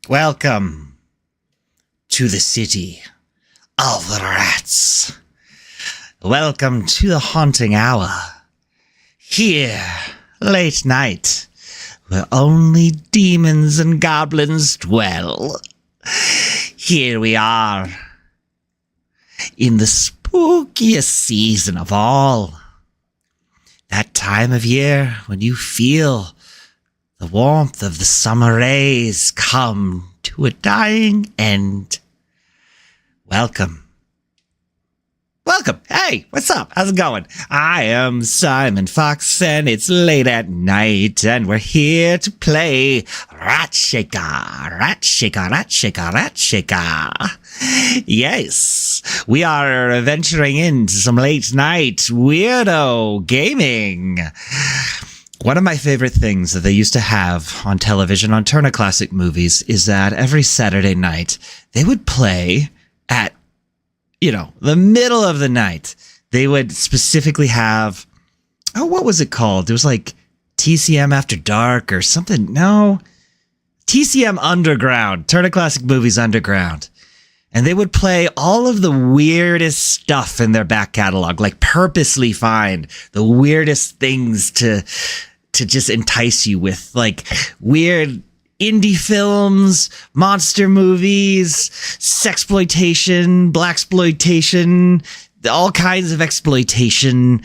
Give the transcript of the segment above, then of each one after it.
Welcome to the city of the rats. Welcome to the haunting hour. Here, late night, where only demons and goblins dwell. Here we are, in the spookiest season of all. That time of year when you feel the warmth of the summer rays come to a dying end. Welcome. Welcome. Hey, what's up? How's it going? I am Simon Fox, and it's late at night, and we're here to play Ratshaker. Yes, we are venturing into some late night weirdo gaming. One of my favorite things that they used to have on television on Turner Classic Movies is that every Saturday night they would play at, the middle of the night. They would specifically have, what was it called? It was like TCM After Dark or something. No, TCM Underground, Turner Classic Movies Underground. And they would play all of the weirdest stuff in their back catalog, like purposely find the weirdest things to just entice you with, like weird indie films, monster movies, sexploitation, blaxploitation, all kinds of exploitation,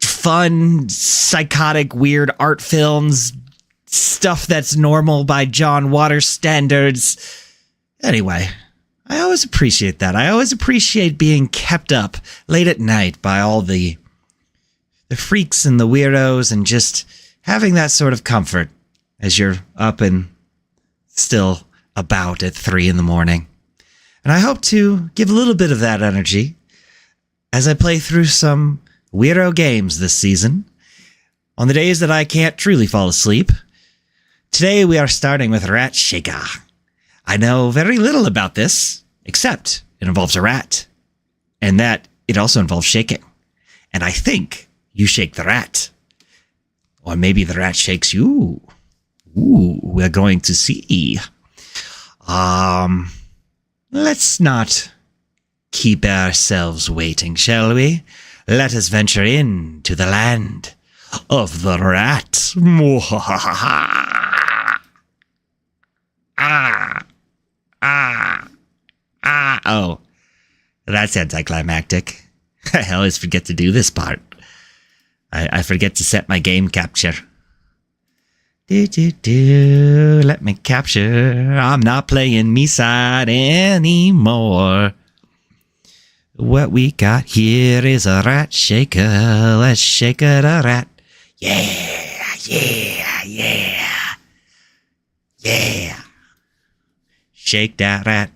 fun, psychotic, weird art films, stuff that's normal by John Waters standards. Anyway, I always appreciate that. I always appreciate being kept up late at night by all the freaks and the weirdos, and just having that sort of comfort as you're up and still about at 3 a.m. And I hope to give a little bit of that energy as I play through some weirdo games this season on the days that I can't truly fall asleep. Today we are starting with Ratshaker. I know very little about this, except it involves a rat, and that it also involves shaking. And I think you shake the rat, or maybe the rat shakes you. Ooh, we're going to see. Let's not keep ourselves waiting, shall we? Let us venture into the land of the rat. Oh, that's anticlimactic. I always forget to do this part. I forget to set my game capture. Let me capture. I'm not playing me side anymore. What we got here is a rat shaker. Let's shake it a rat. Yeah. Shake that rat.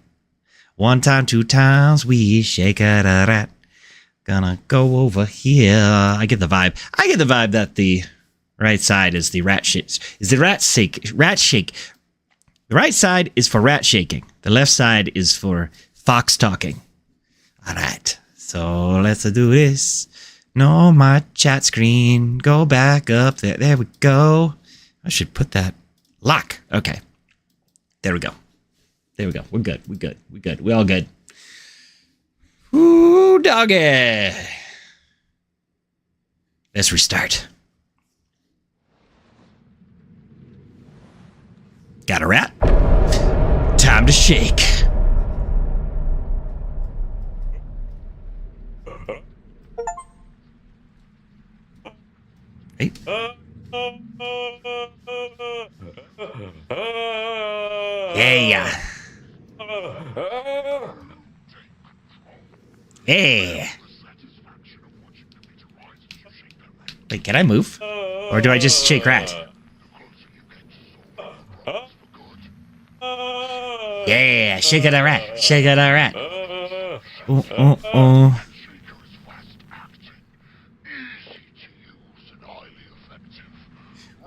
1 time, 2 times, we shake it a rat. Gonna go over here. I get the vibe that the right side is the rat shake. Rat shake. The right side is for rat shaking. The left side is for fox talking. All right. So let's do this. No, my chat screen. Go back up there. There we go. I should put that. Lock. Okay. There we go. We're good. We all good. Ooh, doggy. Let's restart. Got a rat? Time to shake. Hey. Yeah. Hey. Wait, can I move? Or do I just shake rat? Yeah, shake it a rat.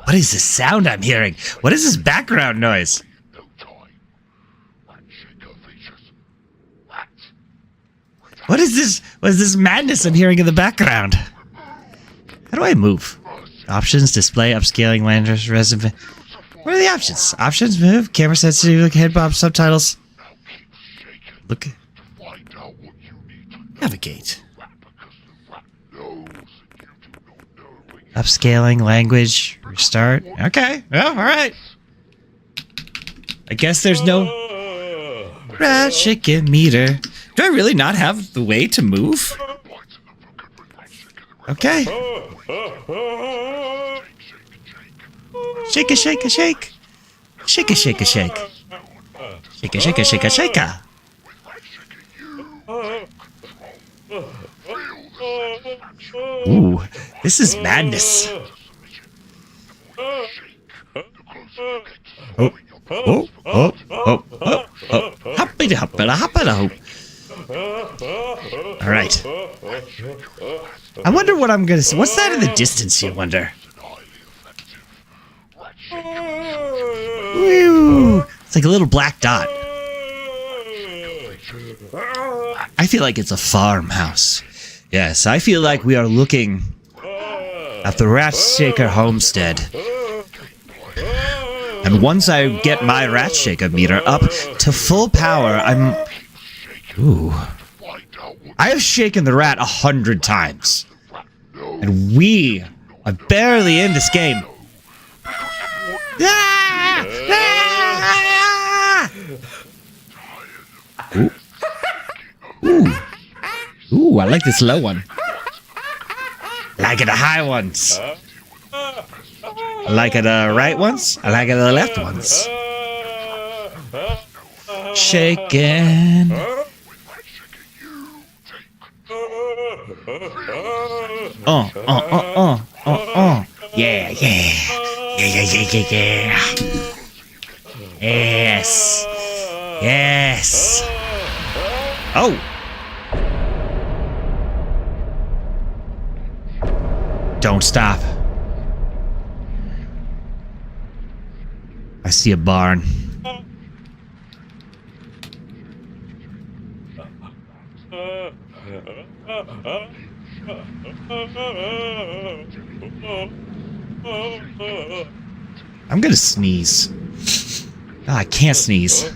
What is this sound I'm hearing? What is this background noise? What is this? What is this madness I'm hearing in the background? How do I move? Options, display, upscaling, landers, resume. What are the options? Options, move, camera sensitivity, look, head bob, subtitles. Look. Navigate. Upscaling, language, restart. Okay, well, alright. I guess there's no Ratshaker meter. Do I really not have the way to move? Okay. Shake a shake a shake. Shake a shake a shake. Shake a shake a shake a shake a. Ooh, this is madness. Oh, oh, oh, oh, oh, oh. Hoppity hoppity hoppity hoop. All right. I wonder what I'm gonna see. What's that in the distance, you wonder? Woo! It's like a little black dot. I feel like it's a farmhouse. Yes, I feel like we are looking at the Ratshaker homestead. And once I get my Ratshaker meter up to full power, Ooh. I have shaken the rat 100 times. And we are barely in this game. Ah! Ah! Ooh. Ooh. Ooh, I like this low one. I like it the high ones. I like it the right ones. I like it the left ones. Shaking. Yeah, yeah. Yeah. Yes. Yes. Oh. Don't stop. I see a barn. I'm gonna sneeze. Oh, I can't sneeze. I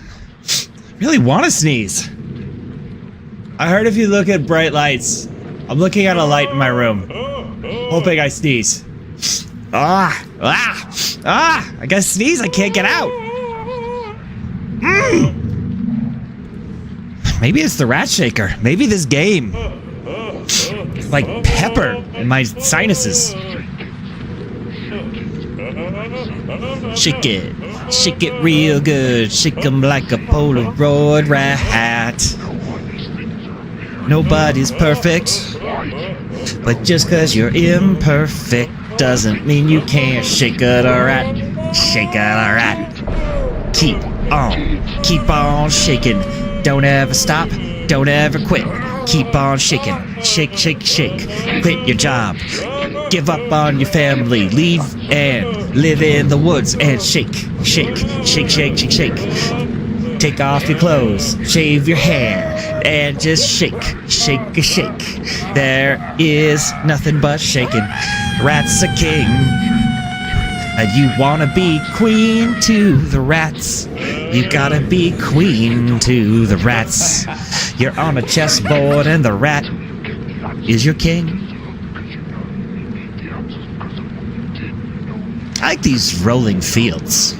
really want to sneeze. I heard if you look at bright lights. I'm looking at a light in my room. Hoping I sneeze. I gotta sneeze, I can't get out. Maybe it's the Ratshaker. Maybe this game. It's like pepper in my sinuses. Shake it real good. Shake 'em like a Polaroid rat. Nobody's perfect. But just 'cause you're imperfect doesn't mean you can't shake it a rat. Shake it a rat. Keep on shaking. Don't ever stop, don't ever quit. Keep on shaking. Shake, shake, shake. Quit your job. Give up on your family. Leave and live in the woods and shake, shake, shake, shake, shake, shake. Take off your clothes, shave your hair, and just shake, shake, shake. There is nothing but shaking. Rat's a king, and you wanna be queen to the rats. You gotta be queen to the rats. You're on a chessboard, and the rat is your king. I like these rolling fields.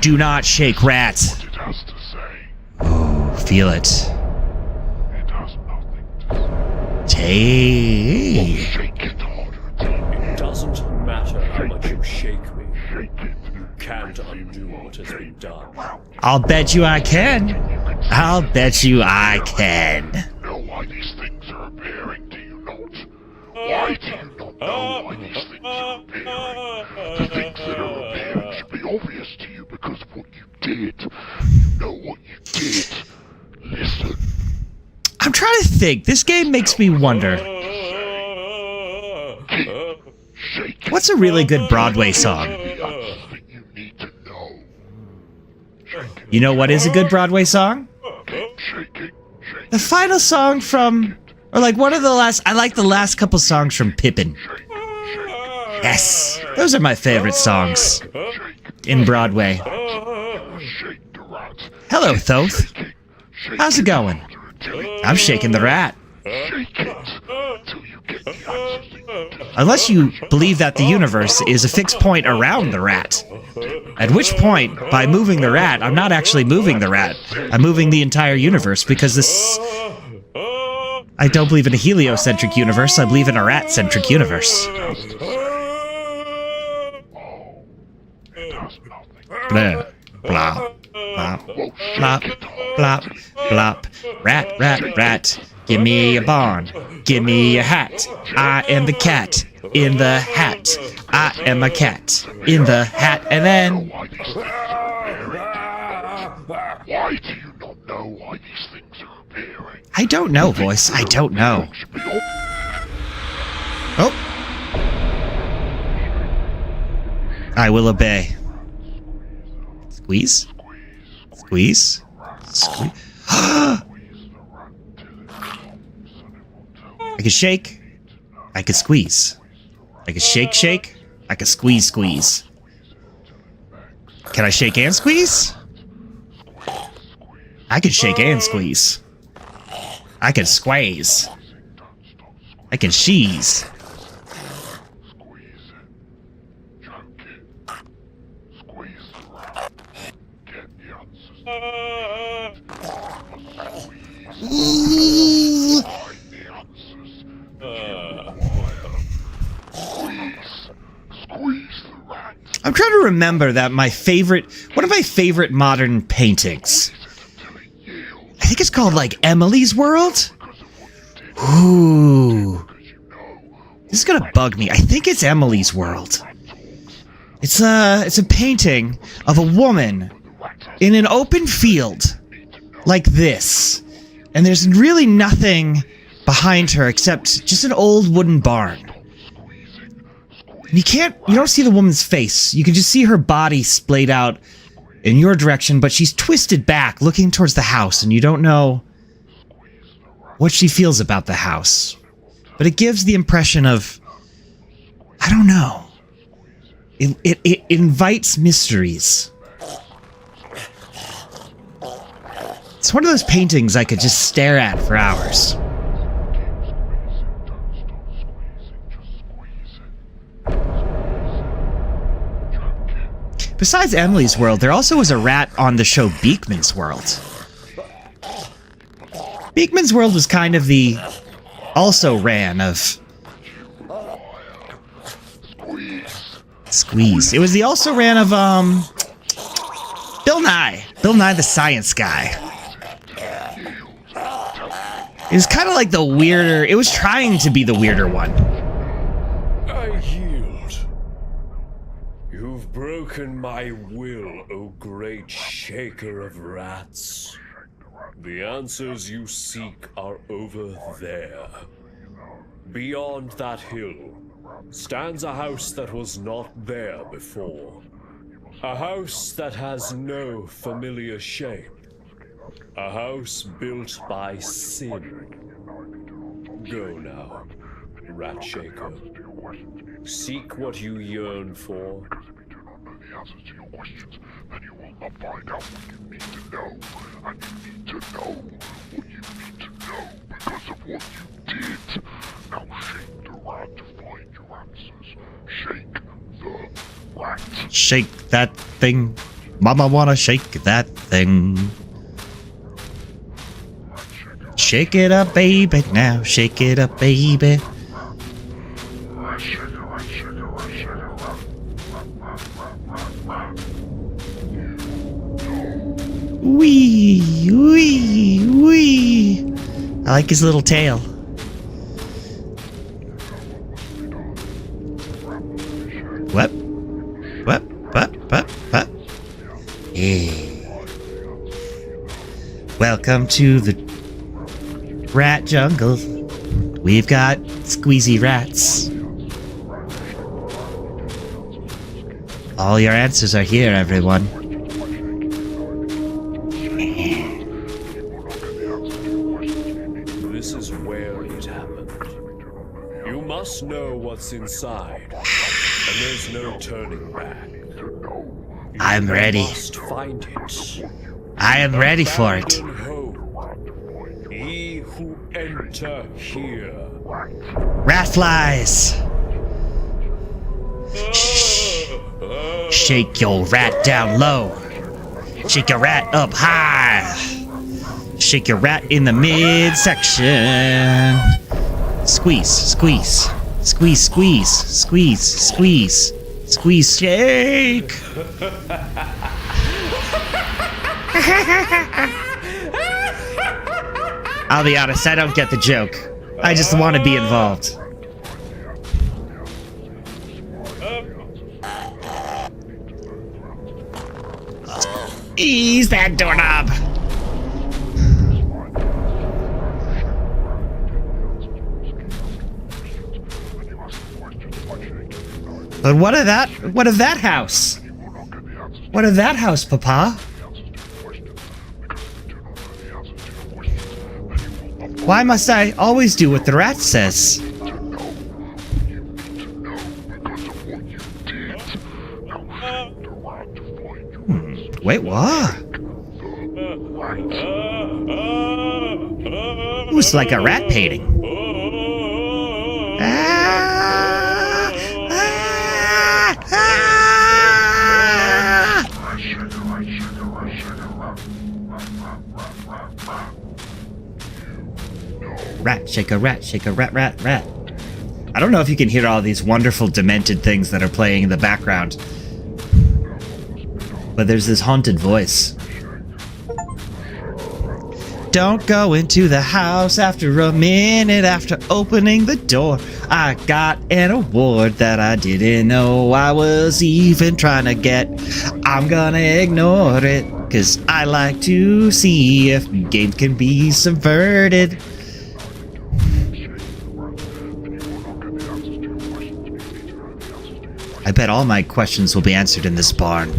Do not shake, rat. Oh, feel it. It has nothing to say. Hey. Shake it harder. It doesn't matter how much you shake me. Shake it. You can't undo what has been done. I'll bet you I can. I'll bet you I can. You know why these things are appearing, do you not? Why do you not know why these things are appearing? The things that are appearing should be obvious to you because of what you did. You know what you did. Listen. I'm trying to think. This game makes me wonder. Shake it. What's a really good Broadway song? The answers that you need to know. Shake it. You know what is a good Broadway song? Keep shaking. Shake The final song from Or like one of the last, I like the last couple songs from Pippin. Yes, those are my favorite songs in Broadway. Hello, Thoth. How's it going? I'm shaking the rat. Unless you believe that the universe is a fixed point around the rat. At which point, by moving the rat, I'm not actually moving the rat. I'm moving the entire universe because this... I don't believe in a heliocentric universe, I believe in a rat-centric universe. Blah, blah, blah, blop, blop, blop. Rat, rat, rat. Give me a barn. Give me a hat. I am the cat in the hat. I am a cat in the hat. And then... Why do you not know why these things are appearing? I don't know, voice. I don't know. Oh. I will obey. Squeeze? Squeeze? Squeeze? I can shake. I can squeeze. I can shake, shake. I can squeeze, squeeze. Can I shake and squeeze? I can shake and squeeze. I can squeeze. I can sheeze. I'm trying to remember that one of my favorite modern paintings. I think it's called like Emily's World. Ooh. This is gonna bug me. I think it's Emily's World. It's a painting of a woman in an open field like this. And there's really nothing behind her except just an old wooden barn. And you don't see the woman's face. You can just see her body splayed out in your direction, but she's twisted back, looking towards the house, and you don't know what she feels about the house. But it gives the impression of, I don't know. It invites mysteries. It's one of those paintings I could just stare at for hours. Besides Emily's World, there also was a rat on the show Beakman's World. Beakman's World was kind of the also-ran of... Squeeze. It was the also-ran of, Bill Nye. Bill Nye the Science Guy. It was kind of like the weirder... It was trying to be the weirder one. I yield. You've broken my will, O great shaker of rats. The answers you seek are over there. Beyond that hill stands a house that was not there before. A house that has no familiar shape. A house built by sin. Go now, Ratshaker. Seek what you yearn for. The answers to your questions, then you will not find out what you need to know. And you need to know what you need to know because of what you did. Now shake the rat to find your answers. Shake the rat. Shake that thing. Mama wanna shake that thing. Shake it up, baby, now. Shake it up, baby. Wee, wee, wee. I like his little tail. What? What? What? What? What? Hey. Welcome to the rat jungle. We've got squeezy rats. All your answers are here, everyone. This is where it must know what's inside, and there's no turning back. I'm ready. You must find it. I am ready for it. Hold. Ye who enter here. Rat flies. Shake your rat down low. Shake your rat up high. Shake your rat in the midsection. Squeeze, squeeze, squeeze, squeeze, squeeze, squeeze, squeeze, shake. I'll be honest, I don't get the joke. I just want to be involved. Ease that doorknob. But what of that? What of that house? What of that house, Papa? Why must I always do what the rat says? Wait, what? It was like a rat painting. Ratshaker, Ratshaker, rat, rat, rat. I don't know if you can hear all these wonderful demented things that are playing in the background. But there's this haunted voice. Don't go into the house after a minute after opening the door. I got an award that I didn't know I was even trying to get. I'm gonna ignore it, cause I like to see if games can be subverted. I bet all my questions will be answered in this barn.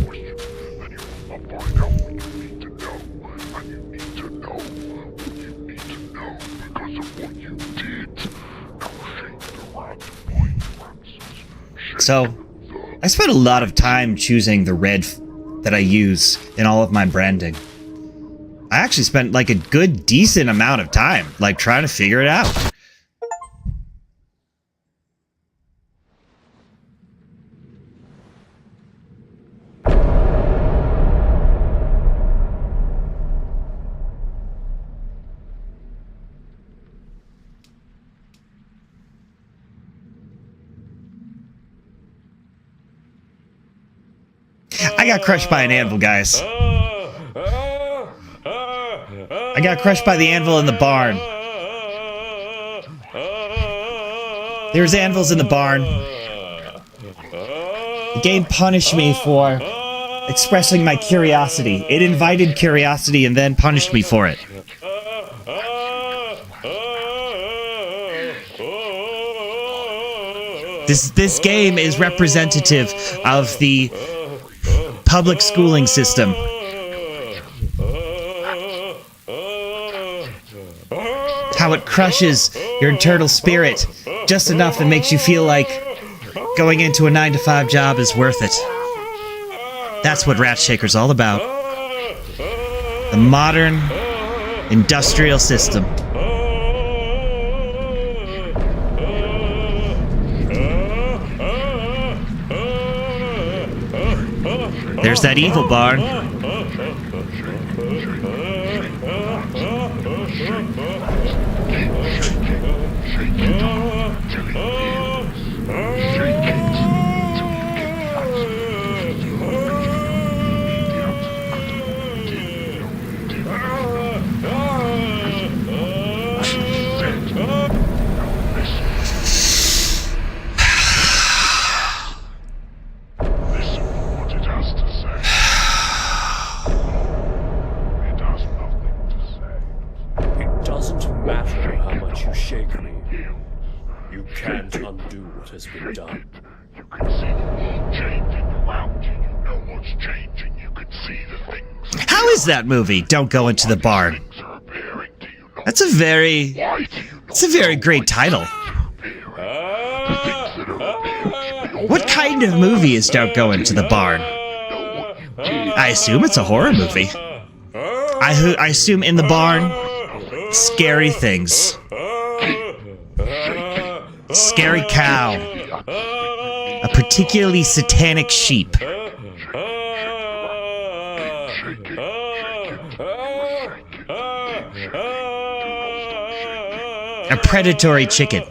So, I spent a lot of time choosing the red that I use in all of my branding. I actually spent like a good, decent amount of time, like trying to figure it out. I got crushed by an anvil, guys. I got crushed by the anvil in the barn. There's anvils in the barn. The game punished me for expressing my curiosity. It invited curiosity and then punished me for it. This game is representative of the public schooling system. How it crushes your internal spirit just enough that makes you feel like going into a 9-to-5 job is worth it. That's what Ratshaker's all about. The modern industrial system. There's that evil barn. Has been done. You can see the world changing around you. You know what's changing. You can see the things. How is that movie? Don't go into the barn. That's a very great title. What kind of movie is Don't Go Into the Barn? I assume it's a horror movie. I assume in the barn, scary things. Scary cow. A particularly satanic sheep. A predatory chicken.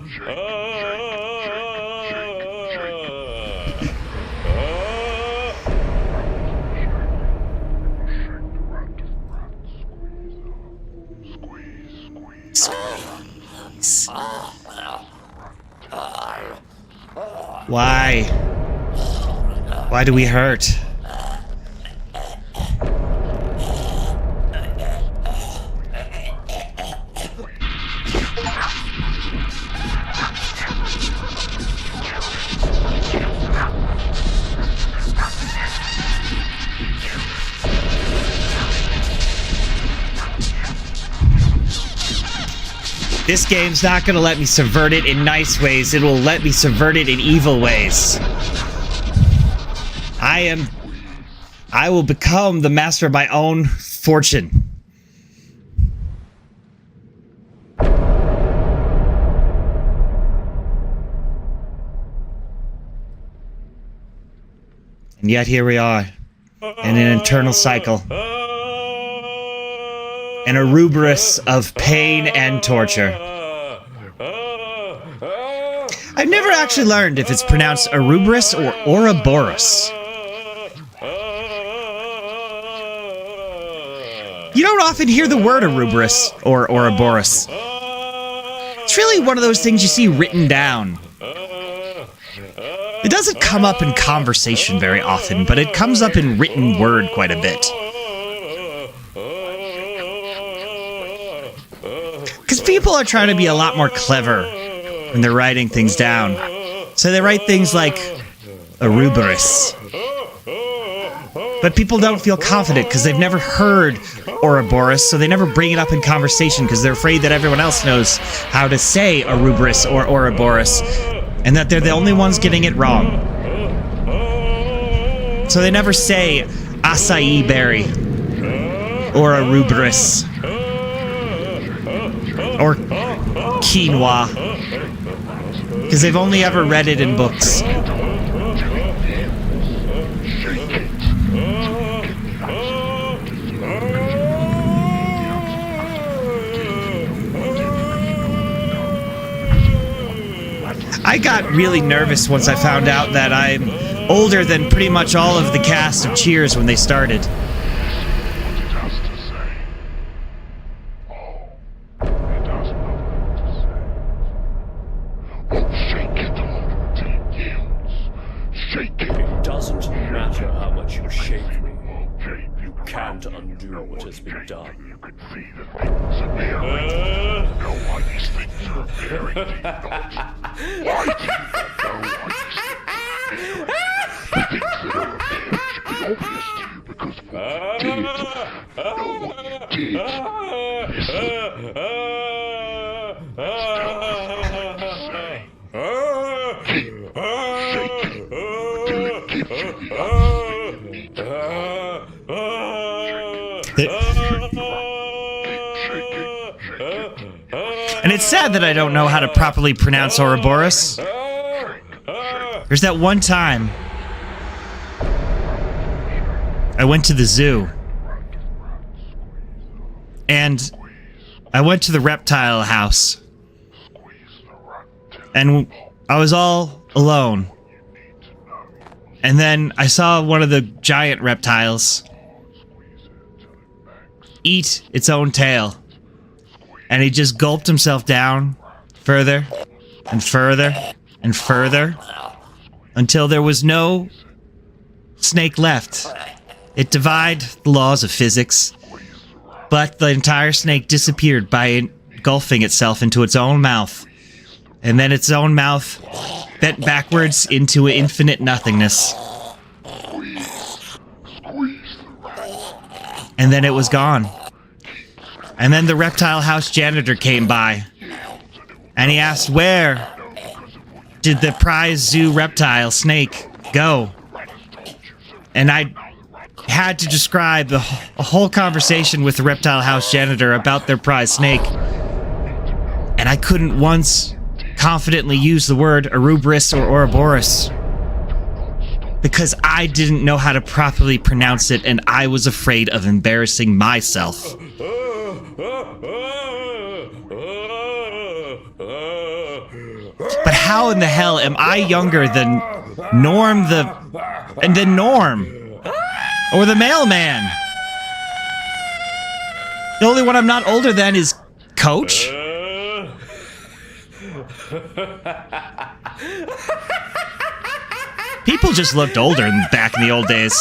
Why? Why do we hurt? This game's not gonna let me subvert it in nice ways, it will let me subvert it in evil ways. I will become the master of my own fortune. And yet here we are, in an eternal cycle. An Ouroboros of pain and torture. I've never actually learned if it's pronounced Ouroboros or Ouroboros. You don't often hear the word Ouroboros or Ouroboros. It's really one of those things you see written down. It doesn't come up in conversation very often, but it comes up in written word quite a bit. Because people are trying to be a lot more clever when they're writing things down. So they write things like Ouroboros. But people don't feel confident because they've never heard Ouroboros, so they never bring it up in conversation because they're afraid that everyone else knows how to say Ouroboros or Ouroboros, and that they're the only ones getting it wrong. So they never say acai berry or Ouroboros or quinoa because they've only ever read it in books. I got really nervous once I found out that I'm older than pretty much all of the cast of Cheers when they started. It doesn't matter how much you shake me. You can't undo what has been done. You can see the things in the eye. Know why these things are appearing to you not? Why do you not know why these things are appearing? The things that are appearing should be obvious to you because of what you did. Know what you did. Keep shaking until it gives you the answer you need to know. And it's sad that I don't know how to properly pronounce Ouroboros. There's that one time I went to the zoo and I went to the reptile house and I was all alone. And then I saw one of the giant reptiles eat its own tail. And he just gulped himself down further and further and further until there was no snake left. It defied the laws of physics, but the entire snake disappeared by engulfing itself into its own mouth. And then its own mouth bent backwards into infinite nothingness. And then it was gone. And then the reptile house janitor came by. And he asked where did the prize zoo reptile snake go? And I had to describe a whole conversation with the reptile house janitor about their prize snake. And I couldn't once confidently use the word Ouroboros or Ouroboros because I didn't know how to properly pronounce it, and I was afraid of embarrassing myself. But how in the hell am I younger than Norm and then Norm? Or the mailman? The only one I'm not older than is Coach? People just looked older back in the old days.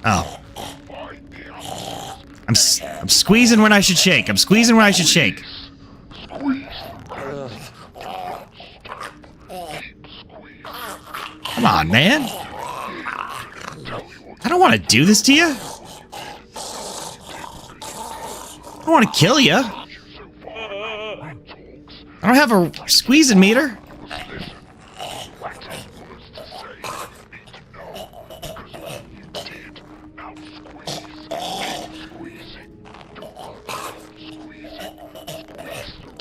Oh. I'm squeezing when I should shake. I'm squeezing when I should shake. Come on, man. I don't want to do this to you. I don't want to kill you. I don't have a squeezing meter.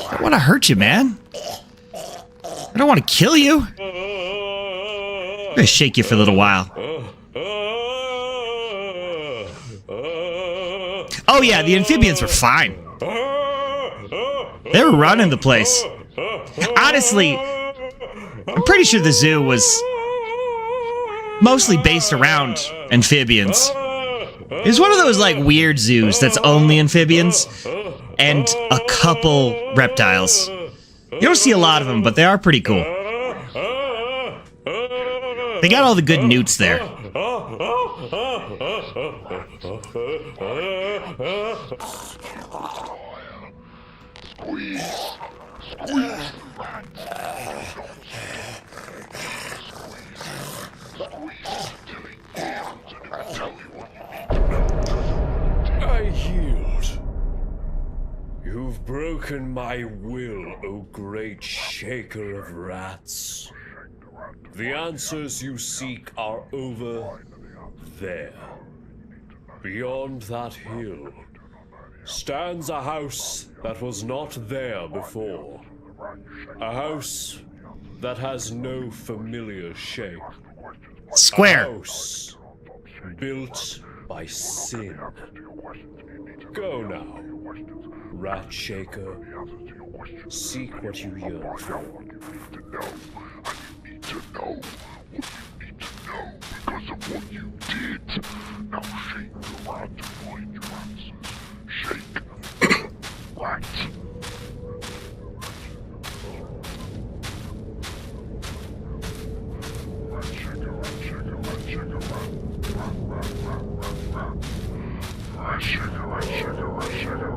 I don't want to hurt you, man. I don't want to kill you. I'm gonna shake you for a little while. Oh yeah, the amphibians were fine. They were running the place. Honestly, I'm pretty sure the zoo was mostly based around amphibians. It was one of those like weird zoos that's only amphibians and a couple reptiles. You don't see a lot of them, but they are pretty cool. They got all the good newts there. I yield. You've broken my will, O great shaker of rats. The answers you seek are over there. Beyond that hill stands a house that was not there before. A house that has no familiar shape. Square. A house built by sin. Go now, Ratshaker. Seek what you yearn for. To know what you need to know because of what you did. Now shake the rat to find your answers. Shake rat. Ratshaker, Ratshaker, Ratshaker, Ratshaker, Ratshaker, Ratshaker,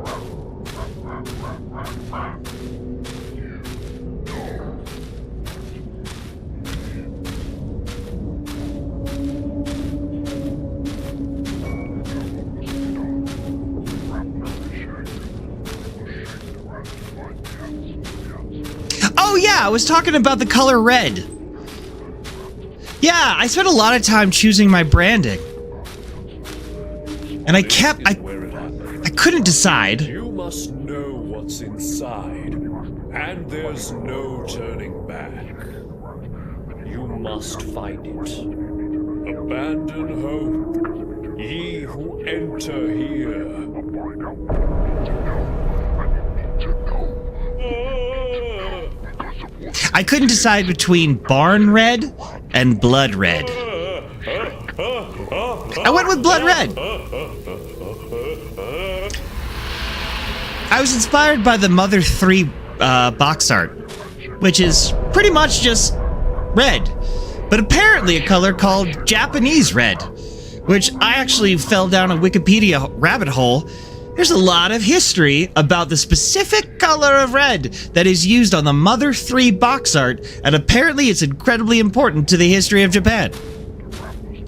Oh yeah, I was talking about the color red. Yeah, I spent a lot of time choosing my branding. And I couldn't decide. You must know what's inside, and there's no turning back. You must find it. Abandon hope, ye who enter here. I couldn't decide between barn red and blood red. I went with blood red. I was inspired by the Mother 3 box art, which is pretty much just red, but apparently a color called Japanese red, which I actually fell down a Wikipedia rabbit hole. There's a lot of history about the specific color of red that is used on the Mother 3 box art, and apparently it's incredibly important to the history of Japan.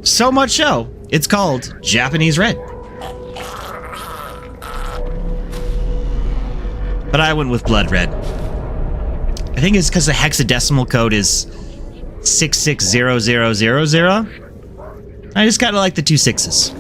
So much so It's called Japanese red. But I went with blood red. I think it's because the hexadecimal code is 660000. I just kind of like the 2 6s.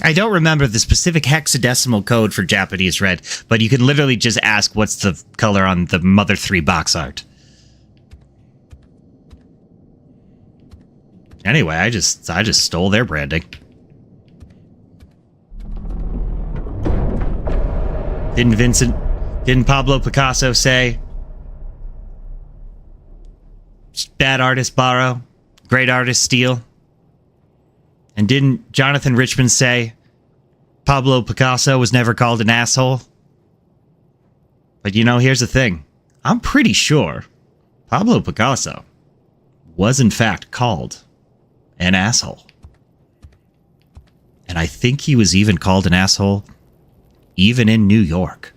I don't remember the specific hexadecimal code for Japanese red, but you can literally just ask what's the color on the Mother 3 box art. Anyway, I just stole their branding. Didn't Pablo Picasso say, bad artists borrow, great artists steal? And didn't Jonathan Richman say Pablo Picasso was never called an asshole? But you know, here's the thing. I'm pretty sure Pablo Picasso was in fact called an asshole. And I think he was even called an asshole even in New York.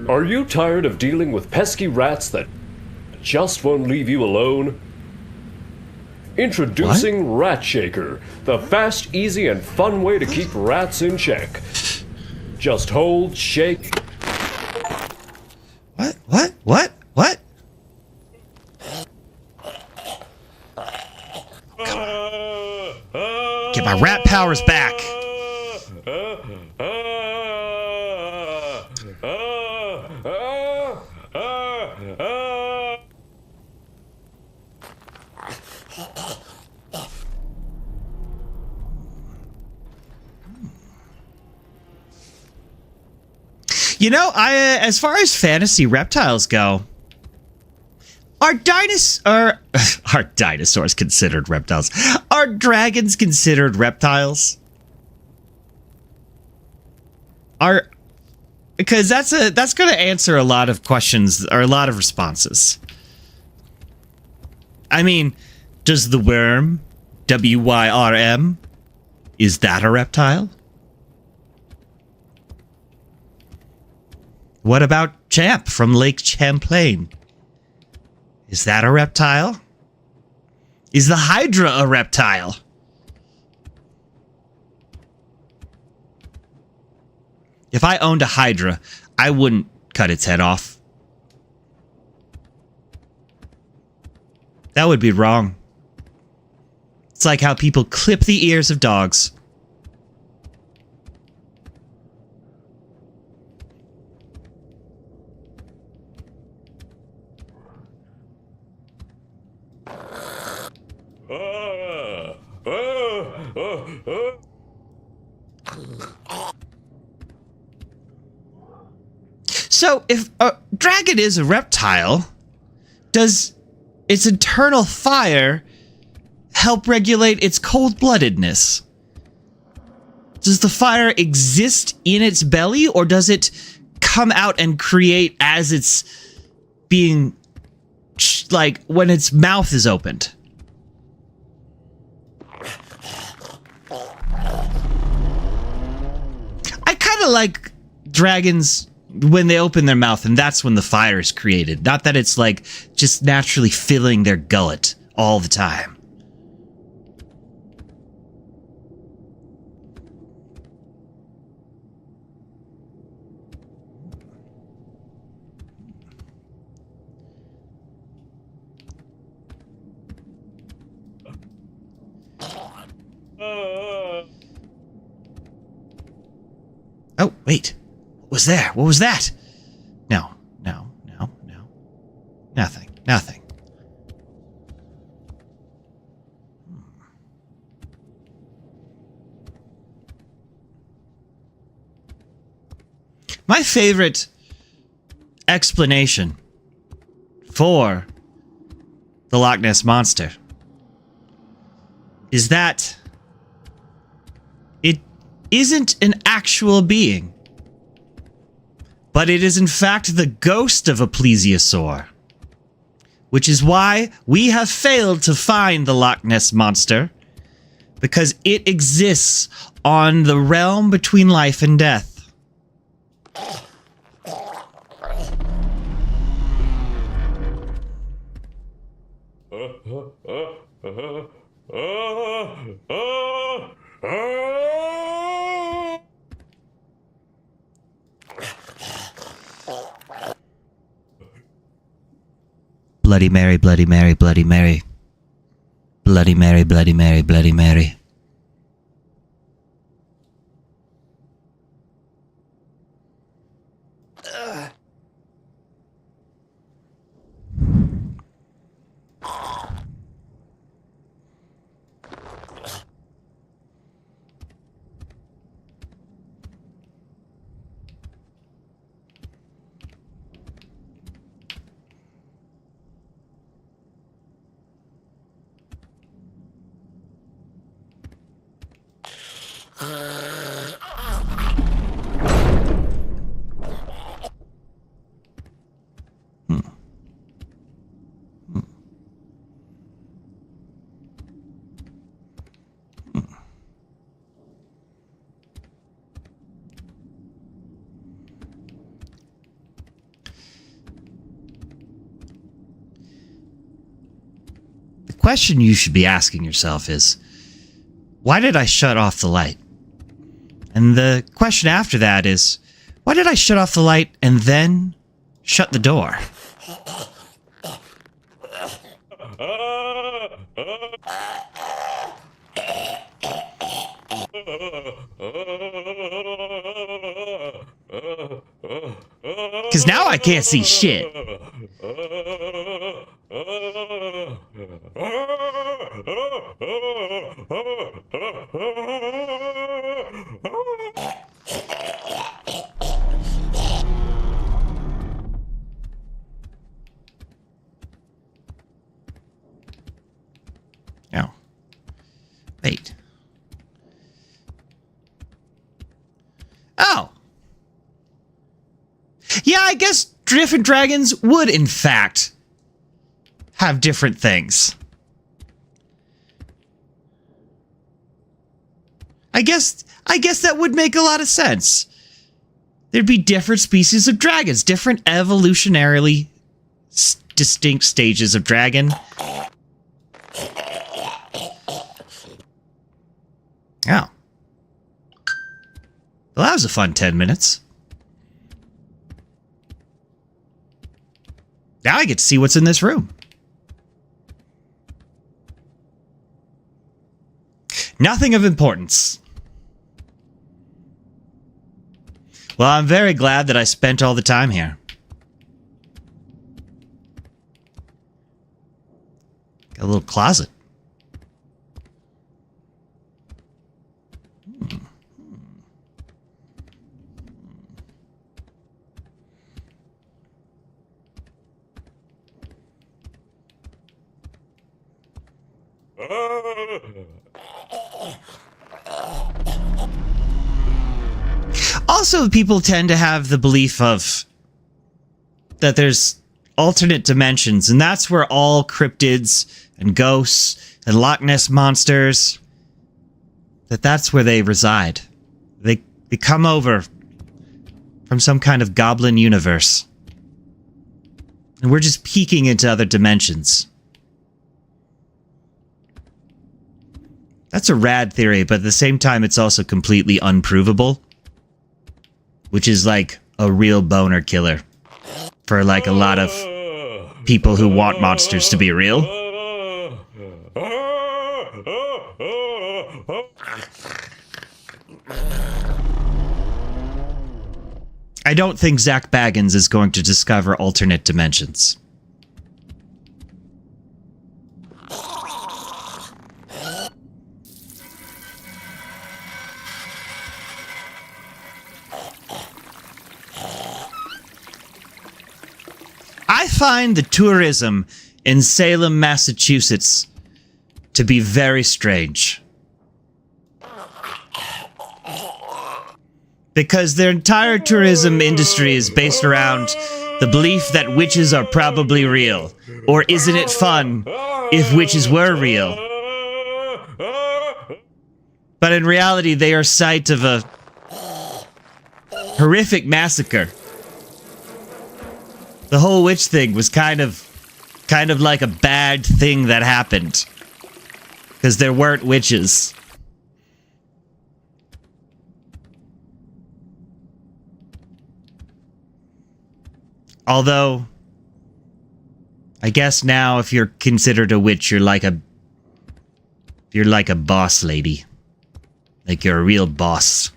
Are you tired of dealing with pesky rats that just won't leave you alone? Introducing Ratshaker, the fast, easy, and fun way to keep rats in check. Just hold, shake. What? Get my rat powers back. You know, as far as fantasy reptiles go, are dinosaurs considered reptiles? Are dragons considered reptiles? Because that's going to answer a lot of questions or a lot of responses. I mean, does the worm, WYRM, is that a reptile? What about Champ from Lake Champlain? Is that a reptile? Is the Hydra a reptile? If I owned a Hydra, I wouldn't cut its head off. That would be wrong. It's like how people clip the ears of dogs. So, if a dragon is a reptile, does its internal fire help regulate its cold-bloodedness? Does the fire exist in its belly, or does it come out and create as it's being, like, when its mouth is opened? I kind of like dragons when they open their mouth, and that's when the fire is created. Not that it's, like, just naturally filling their gullet. all the time. Oh, wait. What was there? What was that? No. Nothing. My favorite explanation for the Loch Ness Monster is that it isn't an actual being, but it is in fact the ghost of a plesiosaur, which is why we have failed to find the Loch Ness Monster, because it exists on the realm between life and death. Bloody Mary, Bloody Mary, Bloody Mary. Bloody Mary, Bloody Mary, Bloody Mary. The question you should be asking yourself is, why did I shut off the light? And the question after that is, why did I shut off the light and then shut the door? Because now I can't see shit. Oh. Wait. Oh. Yeah, I guess different dragons would, in fact, have different things. I guess that would make a lot of sense. There'd be different species of dragons, different evolutionarily distinct stages of dragon. Oh. Well, that was a fun 10 minutes. Now I get to see what's in this room. Nothing of importance. Well, I'm very glad that I spent all the time here. Got a little closet. Also, people tend to have the belief of that there's alternate dimensions, and that's where all cryptids and ghosts and Loch Ness monsters, that's where they reside. They come over from some kind of goblin universe. And we're just peeking into other dimensions. That's a rad theory, but at the same time, it's also completely unprovable. Which is like a real boner killer for like a lot of people who want monsters to be real. I don't think Zach Baggins is going to discover alternate dimensions. I find the tourism in Salem, Massachusetts to be very strange. Because their entire tourism industry is based around the belief that witches are probably real. Or isn't it fun if witches were real? But in reality, they are site of a horrific massacre. The whole witch thing was kind of like a bad thing that happened. Because there weren't witches. Although, I guess now if you're considered a witch, you're like a boss lady. Like you're a real boss.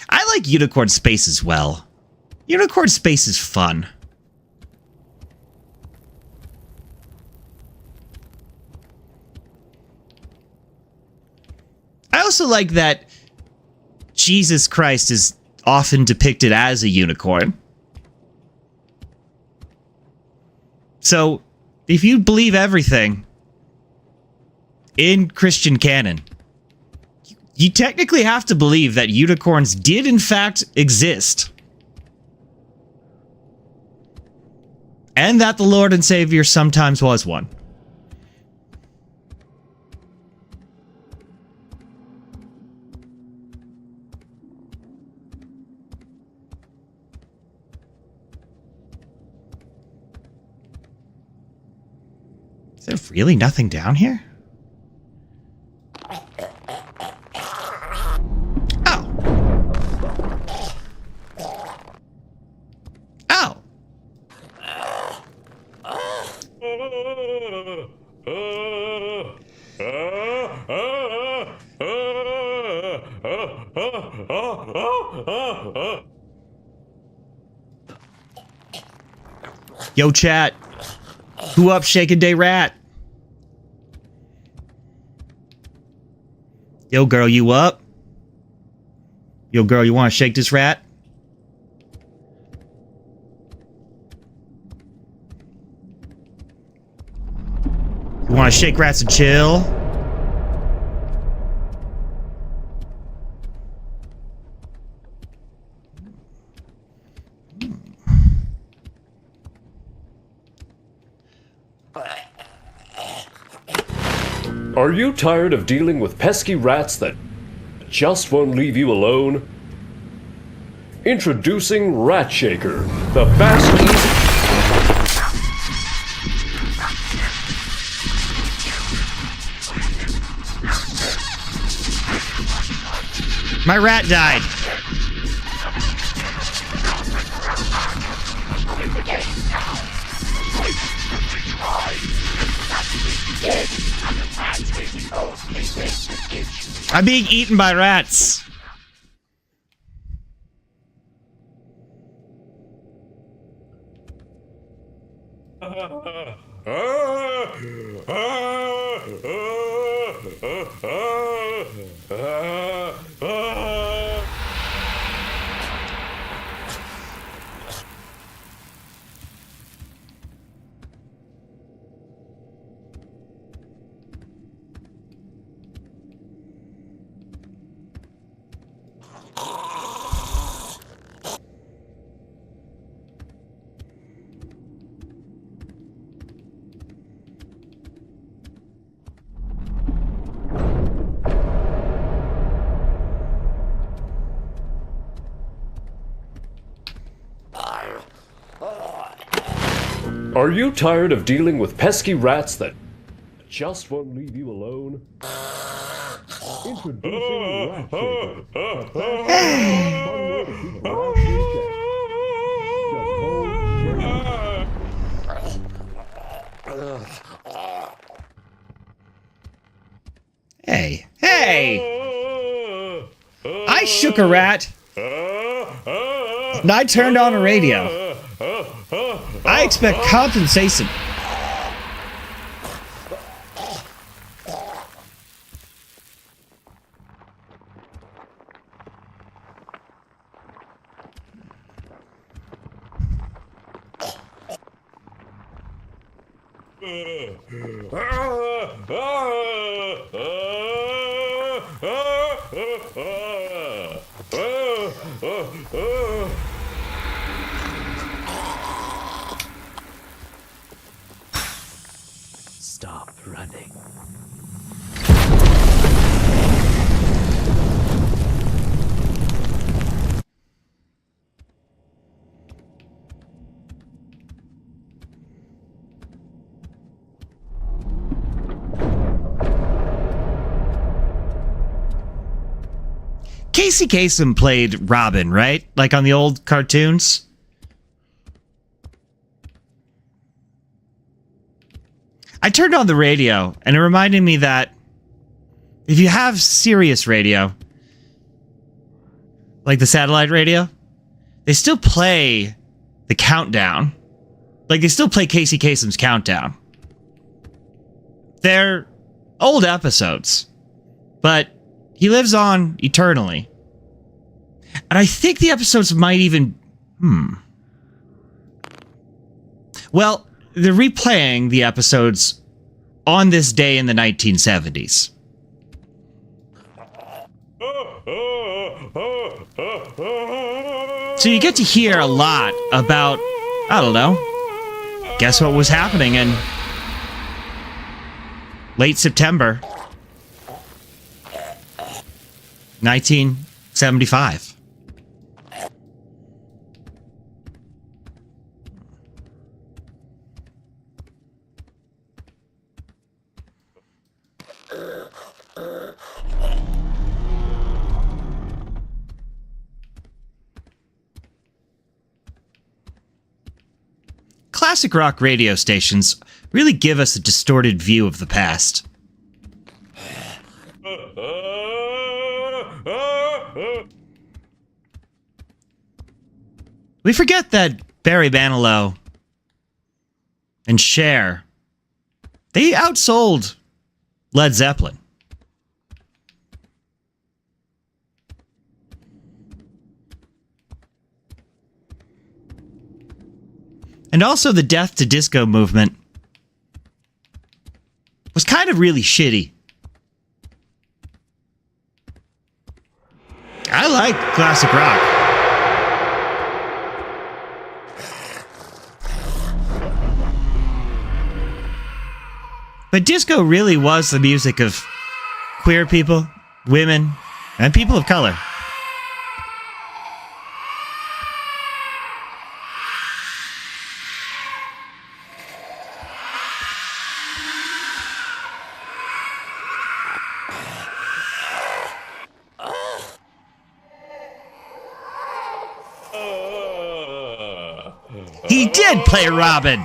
I like Unicorn Space as well. Unicorn Space is fun. I also like that Jesus Christ is often depicted as a unicorn. So, if you believe everything in Christian canon, you technically have to believe that unicorns did in fact exist. And that the Lord and Savior sometimes was one. Is there really nothing down here? Yo, chat. Who up, Shakin' Day Rat? Yo, girl, you up? Yo, girl, you want to shake this rat? You want to shake rats and chill? Are you tired of dealing with pesky rats that just won't leave you alone? Introducing Ratshaker, the fast, easy... My rat died. I'm being eaten by rats. Are you tired of dealing with pesky rats that just won't leave you alone? Introducing Ratshaker, the fast and fun way to keep rats in check. Just hold, Hey, hey! I shook a rat. And I turned on a radio. I expect compensation. Stop running. Casey Kasem played Robin, right? Like on the old cartoons? I turned on the radio, and it reminded me that if you have Sirius radio, like the satellite radio, they still play the countdown. Like, they still play Casey Kasem's countdown. They're old episodes, but he lives on eternally. And I think the episodes might even... Well, they're replaying the episodes on this day in the 1970s. So you get to hear a lot about, I don't know, guess what was happening in late September 1975. Classic rock radio stations really give us a distorted view of the past. We forget that Barry Manilow and Cher, they outsold Led Zeppelin. And also the Death to Disco movement was kind of really shitty. I like classic rock. But disco really was the music of queer people, women, and people of color. He did play Robin.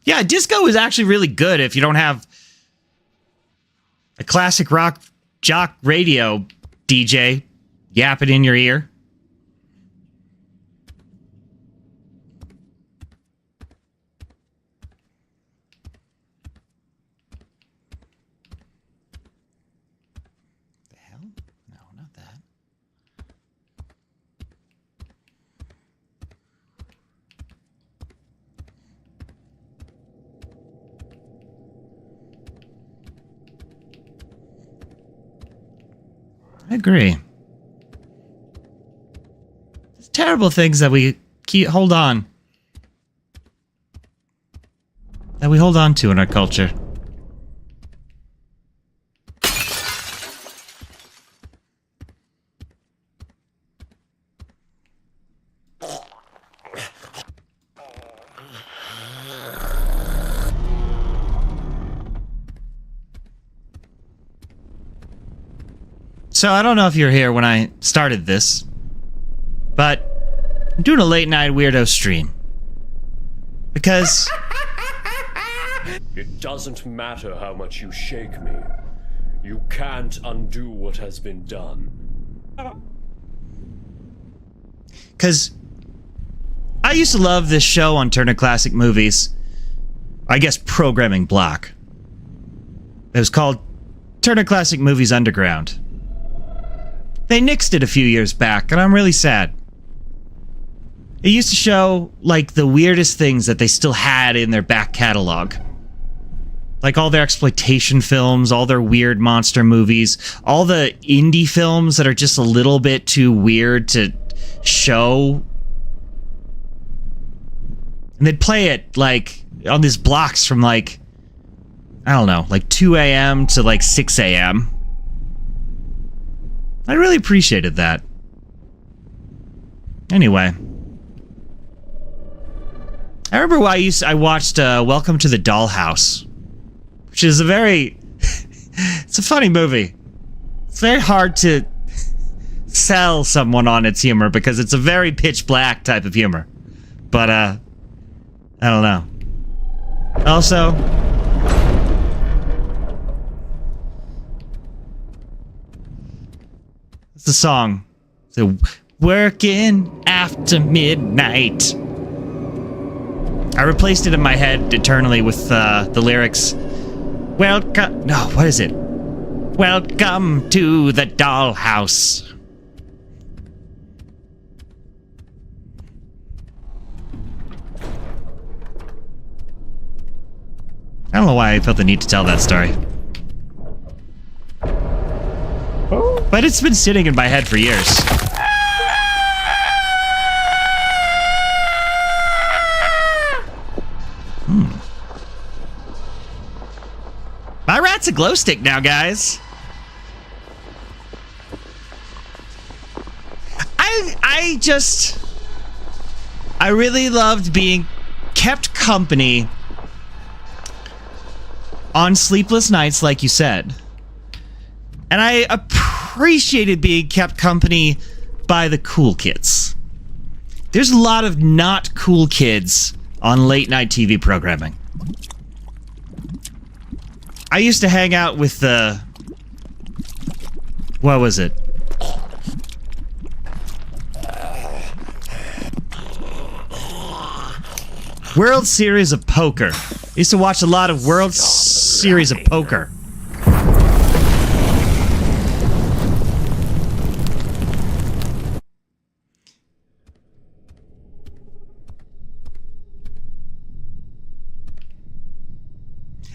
Yeah, disco is actually really good if you don't have a classic rock jock radio DJ yapping in your ear. The hell? No, not that. I agree. terrible things that we hold on to in our culture. So I don't know if you were here when I started this, but I'm doing a late night weirdo stream. Because It doesn't matter how much you shake me. You can't undo what has been done. I used to love this show on Turner Classic Movies. I guess programming block. It was called Turner Classic Movies Underground. They nixed it a few years back, and I'm really sad. It used to show, like, the weirdest things that they still had in their back catalog. Like all their exploitation films, all their weird monster movies, all the indie films that are just a little bit too weird to show. And they'd play it, like, on these blocks from, like, I don't know, like 2 a.m. to, like, 6 a.m. I really appreciated that. Anyway. I remember why I watched Welcome to the Dollhouse. Which is a very... it's a funny movie. It's very hard to sell someone on its humor because it's a very pitch black type of humor. But, I don't know. Also... it's the song. So, working after midnight. I replaced it in my head eternally with the lyrics. Welcome... no, what is it? Welcome to the dollhouse. I don't know why I felt the need to tell that story. But it's been sitting in my head for years. My rat's a glow stick now, guys. I really loved being kept company on sleepless nights, like you said. And I appreciated being kept company by the cool kids. There's a lot of not cool kids on late night TV programming. I used to hang out with the... what was it? World Series of Poker. I used to watch a lot of World Series of Poker.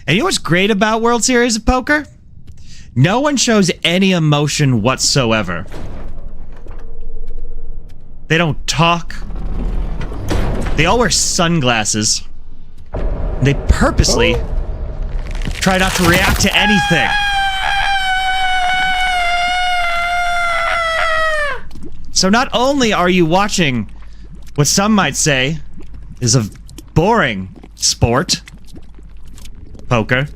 And you know what's great about World Series of Poker? No one shows any emotion whatsoever. They don't talk. They all wear sunglasses. They purposely try not to react to anything. So not only are you watching what some might say is a boring sport, poker,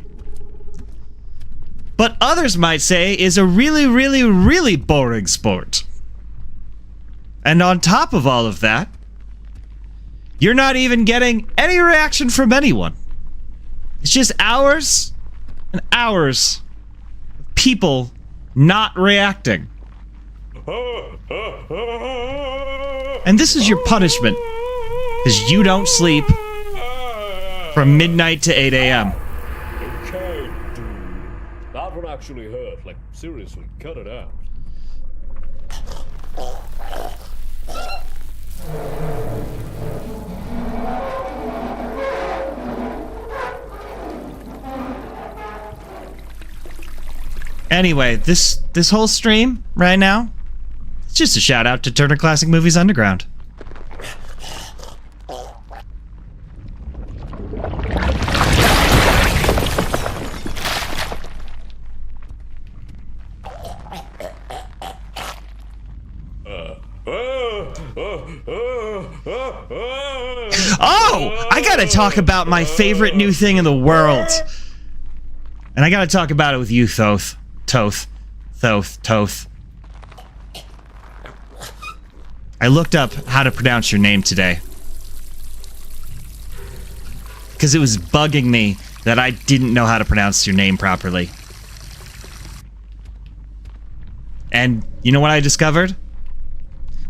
but others might say is a really, really, really boring sport. And on top of all of that, you're not even getting any reaction from anyone. It's just hours and hours of people not reacting. And this is your punishment, because you don't sleep from midnight to 8 a.m. Okay, dude. That one actually hurt. Like, seriously, cut it out. Anyway, this whole stream right now, it's just a shout out to Turner Classic Movies Underground. I gotta talk about my favorite new thing in the world. And I gotta talk about it with you, Thoth. Thoth. I looked up how to pronounce your name today. Because it was bugging me that I didn't know how to pronounce your name properly. And you know what I discovered?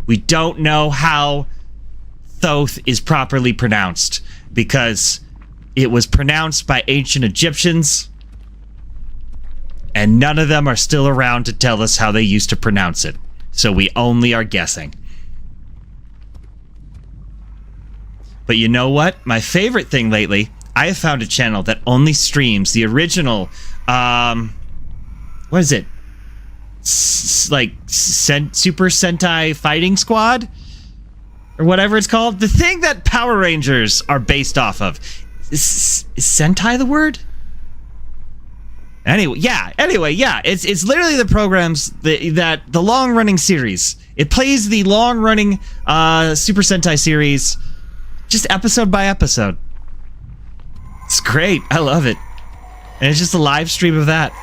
We don't know how Thoth is properly pronounced because it was pronounced by ancient Egyptians and none of them are still around to tell us how they used to pronounce it. So we only are guessing. But you know what? My favorite thing lately, I have found a channel that only streams the original, what is it? Super Sentai Fighting Squad? Or whatever it's called. The thing that Power Rangers are based off of. Is Sentai the word? Anyway, yeah. It's literally the programs that the long-running series. It plays the long-running Super Sentai series just episode by episode. It's great. I love it. And it's just a live stream of that.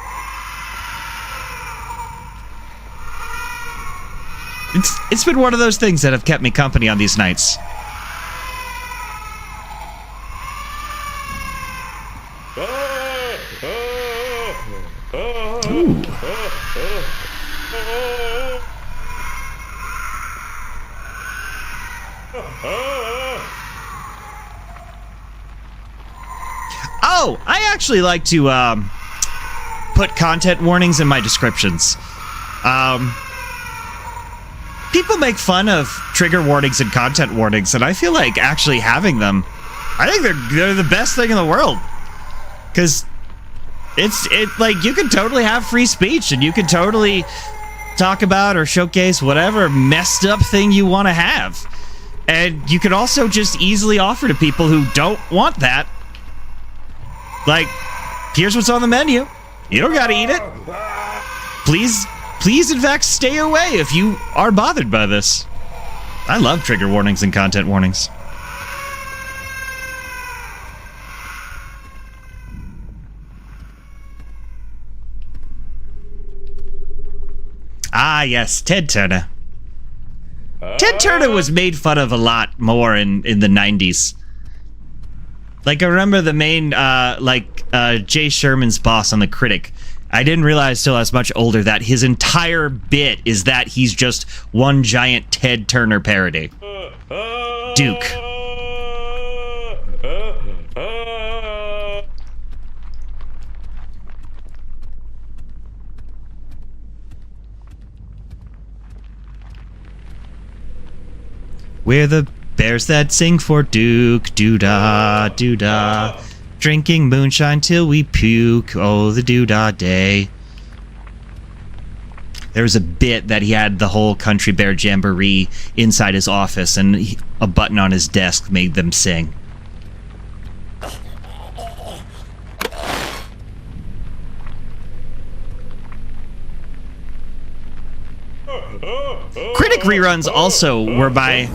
It's been one of those things that have kept me company on these nights. Ooh. Oh, I actually like to put content warnings in my descriptions. People make fun of trigger warnings and content warnings, and I feel like actually having them, I think they're the best thing in the world. Because it's like you can totally have free speech, and you can totally talk about or showcase whatever messed up thing you want to have. And you can also just easily offer to people who don't want that, like, here's what's on the menu. You don't gotta eat it. Please, in fact, stay away if you are bothered by this. I love trigger warnings and content warnings. Ah, yes, Ted Turner. Ted Turner was made fun of a lot more in the 90s. Like, I remember the main, Jay Sherman's boss on The Critic. I didn't realize till I was much older that his entire bit is that he's just one giant Ted Turner parody. Duke. We're the bears that sing for Duke. Doo-dah, doo-dah. Drinking moonshine till we puke. Oh, the doo-dah day. There was a bit that he had the whole Country Bear Jamboree inside his office, and a button on his desk made them sing. Critic reruns also were by...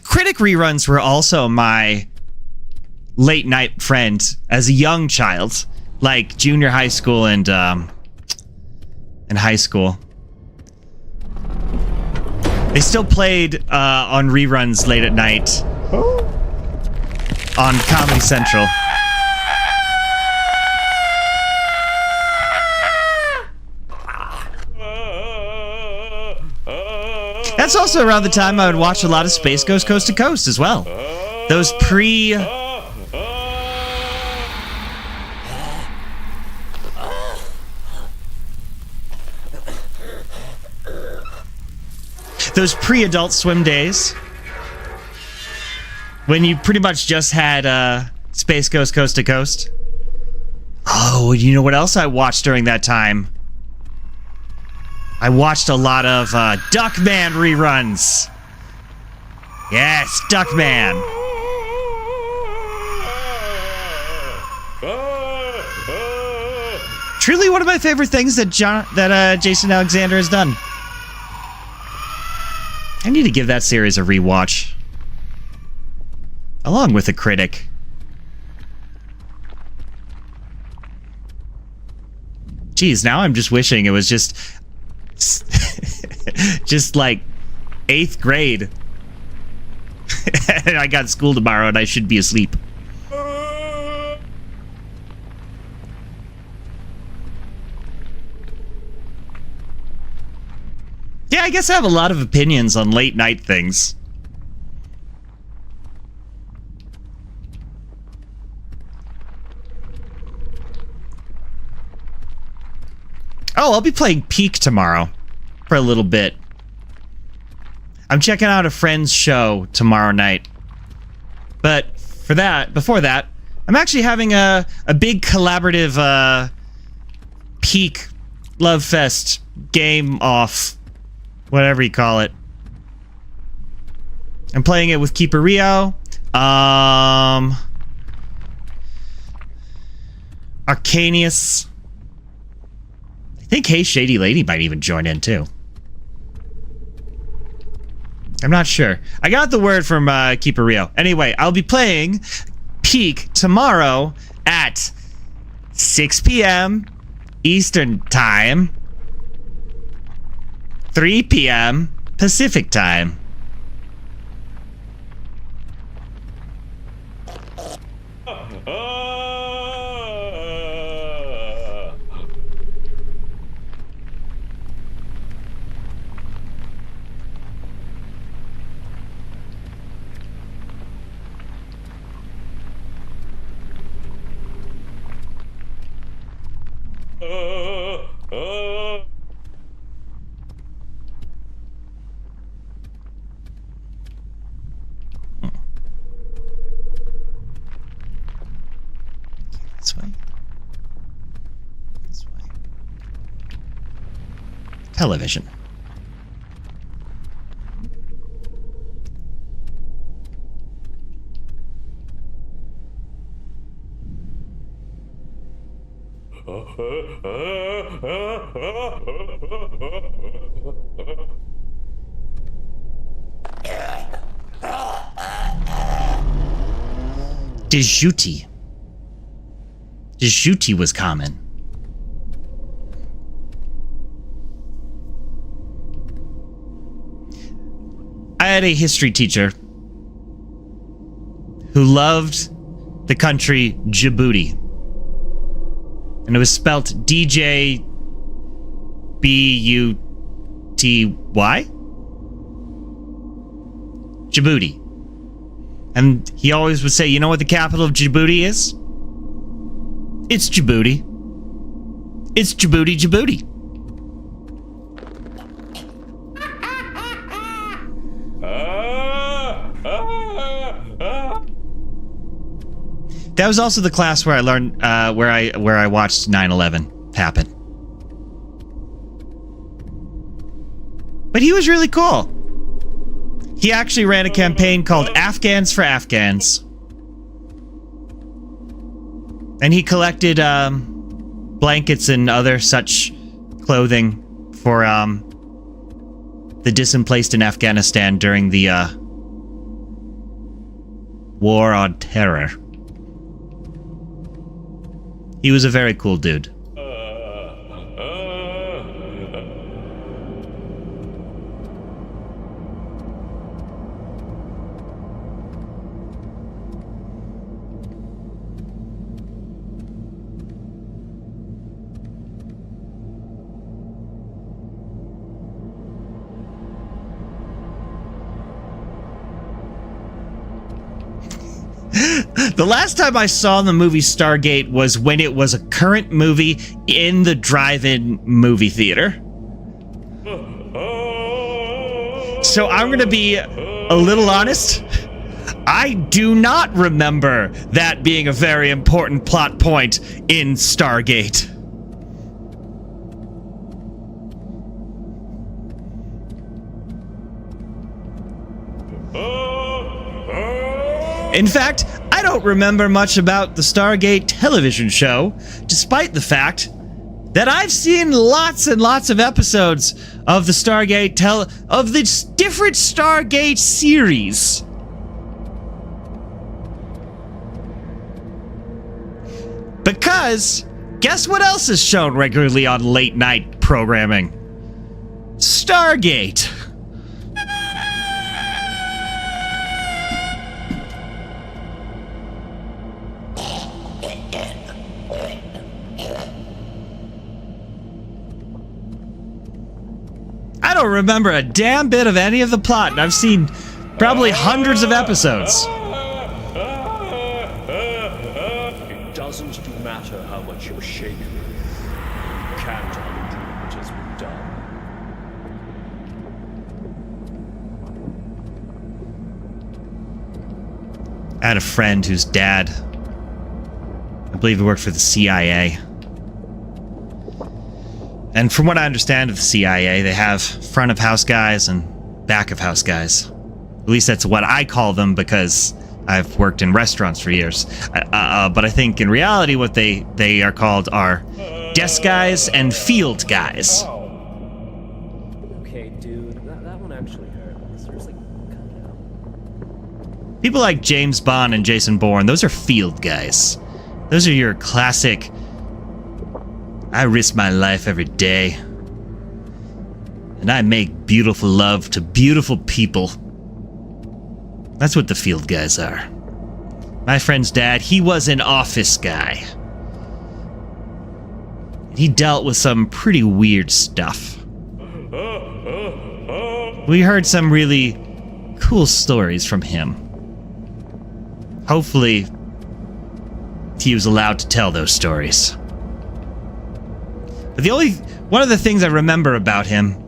Critic reruns were also my late night friend as a young child, like junior high school and high school. They still played on reruns late at night on Comedy Central. That's also around the time I would watch a lot of Space Ghost Coast to Coast as well. Those pre-Adult Swim days, when you pretty much just had Space Ghost Coast to Coast. Oh, you know what else I watched during that time? I watched a lot of Duckman reruns. Yes, Duckman. Truly one of my favorite things that Jason Alexander has done. I need to give that series a rewatch. Along with A Critic. Geez, now I'm just wishing it was just like 8th grade. And I got school tomorrow and I should be asleep. Yeah, I guess I have a lot of opinions on late night things. Oh, I'll be playing Peak tomorrow for a little bit. I'm checking out a friend's show tomorrow night. But before that, I'm actually having a big collaborative Peak Love Fest game off. Whatever you call it. I'm playing it with Keeper Rio. Arcanius. I think Hey Shady Lady might even join in too. I'm not sure. I got the word from Keeper Rio. Anyway, I'll be playing Peak tomorrow at 6 p.m. Eastern Time. 3 p.m. Pacific Time. This way. This way. Television. Dejuti. Dejuti was common. I had a history teacher who loved the country Djibouti. And it was spelt D-J-B-U-T-Y? Djibouti. And he always would say, you know what the capital of Djibouti is? It's Djibouti. It's Djibouti, Djibouti. That was also the class where I learned, where I watched 9/11 happen. But he was really cool. He actually ran a campaign called Afghans for Afghans. And he collected blankets and other such clothing for the displaced in Afghanistan during the War on Terror. He was a very cool dude. The last time I saw the movie Stargate was when it was a current movie in the drive-in movie theater. So I'm going to be a little honest. I do not remember that being a very important plot point in Stargate. In fact, I don't remember much about the Stargate television show, despite the fact that I've seen lots and lots of episodes of the of the different Stargate series. Because guess what else is shown regularly on late night programming? Stargate. I don't remember a damn bit of any of the plot, and I've seen probably hundreds of episodes. It doesn't matter how much you're shaken. You can't undo what has been done. I had a friend whose dad, I believe he worked for the CIA. And from what I understand of the CIA, they have front of house guys and back of house guys. At least that's what I call them because I've worked in restaurants for years. But I think in reality what they are called are desk guys and field guys. Okay, dude, that one actually hurt. Seriously, cut it out. People like James Bond and Jason Bourne, those are field guys. Those are your classic, I risk my life every day. And I make beautiful love to beautiful people. That's what the field guys are. My friend's dad, he was an office guy. He dealt with some pretty weird stuff. We heard some really cool stories from him. Hopefully, he was allowed to tell those stories. But one of the things I remember about him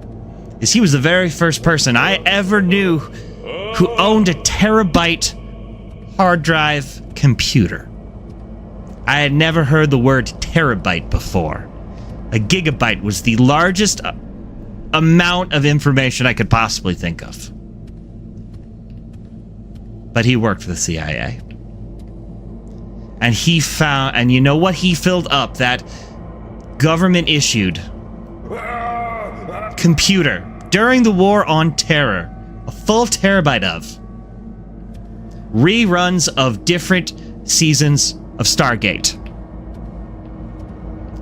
is he was the very first person I ever knew who owned a terabyte hard drive computer. I had never heard the word terabyte before. A gigabyte was the largest amount of information I could possibly think of. But he worked for the CIA. And you know what he filled up? That government-issued computer during the War on Terror. A full terabyte of reruns of different seasons of Stargate.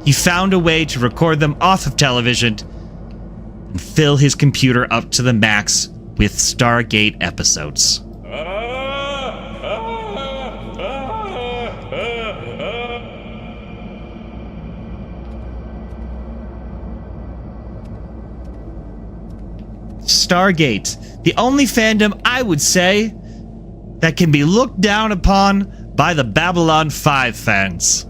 He found a way to record them off of television and fill his computer up to the max with Stargate episodes. Stargate, the only fandom I would say that can be looked down upon by the Babylon 5 fans.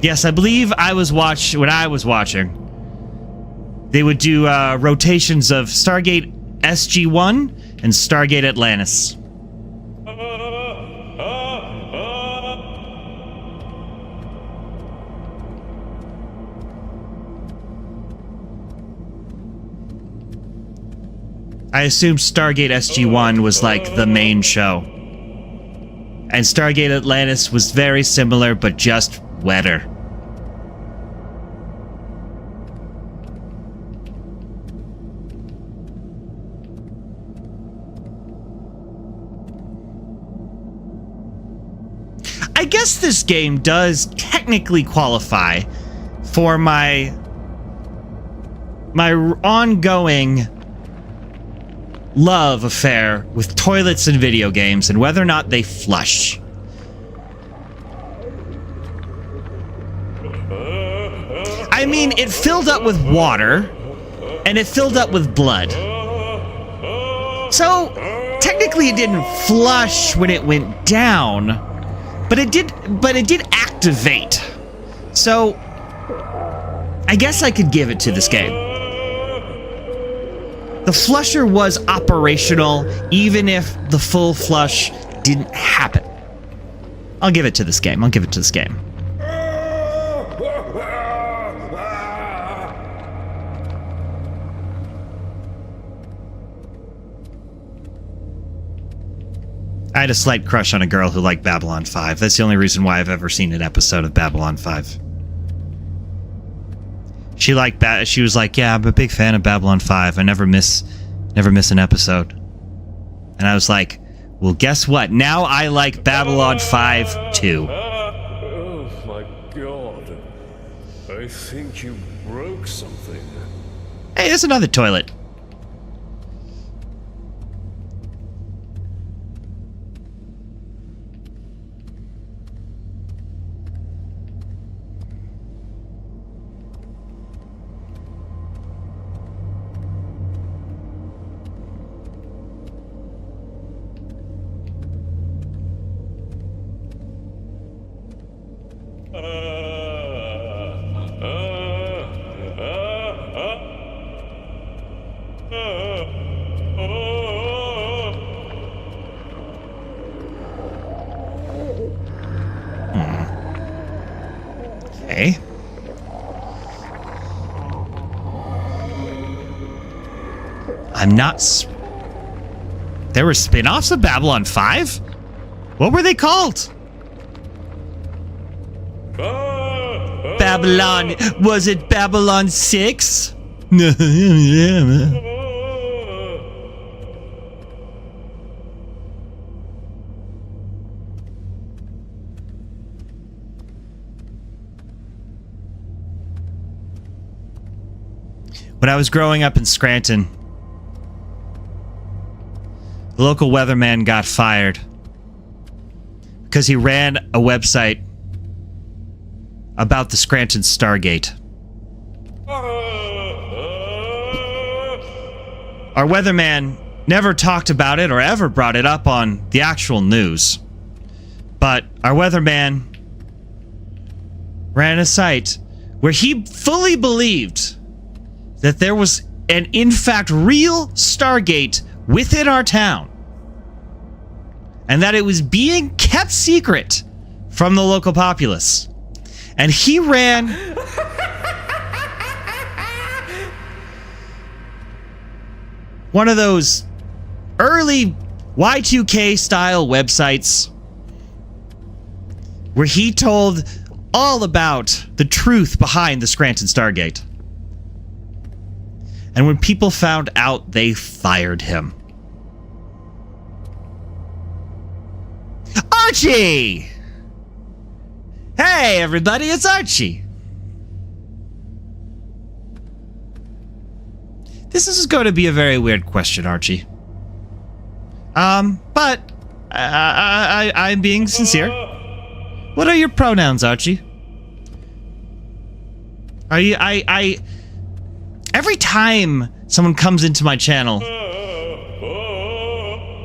Yes, I believe when I was watching, they would do rotations of Stargate SG-1 and Stargate Atlantis. I assumed Stargate SG-1 was like the main show. And Stargate Atlantis was very similar, but just wetter. I guess this game does technically qualify for my ongoing love affair with toilets and video games and whether or not they flush. I mean, it filled up with water and it filled up with blood. So, technically it didn't flush when it went down, but it did activate. So, I guess I could give it to this game. The flusher was operational, even if the full flush didn't happen. I'll give it to this game. I had a slight crush on a girl who liked Babylon 5. That's the only reason why I've ever seen an episode of Babylon 5. She was like, yeah, I'm a big fan of Babylon 5. I never miss an episode. And I was like, well, guess what? Now I like Babylon 5 too. Oh my god. I think you broke something. Hey, there's another toilet. Okay. I'm not... There were spin-offs of Babylon 5? What were they called? Babylon... Was it Babylon 6? When I was growing up in Scranton, the local weatherman got fired because he ran a website about the Scranton Stargate. Our weatherman never talked about it or ever brought it up on the actual news. But our weatherman ran a site where he fully believed that there was an, in fact, real Stargate within our town. And that it was being kept secret from the local populace. And he ran one of those early Y2K style websites where he told all about the truth behind the Scranton Stargate. And when people found out, they fired him. Archie! Hey, everybody, it's Archie. This is going to be a very weird question, Archie. But I'm being sincere. What are your pronouns, Archie? Are you... Every time someone comes into my channel,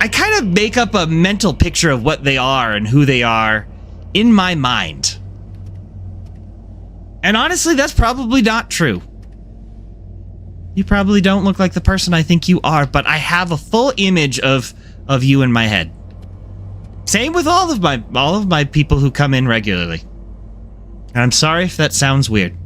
I kind of make up a mental picture of what they are and who they are in my mind. And honestly, that's probably not true. You probably don't look like the person I think you are, but I have a full image of you in my head. Same with all of my people who come in regularly. And I'm sorry if that sounds weird.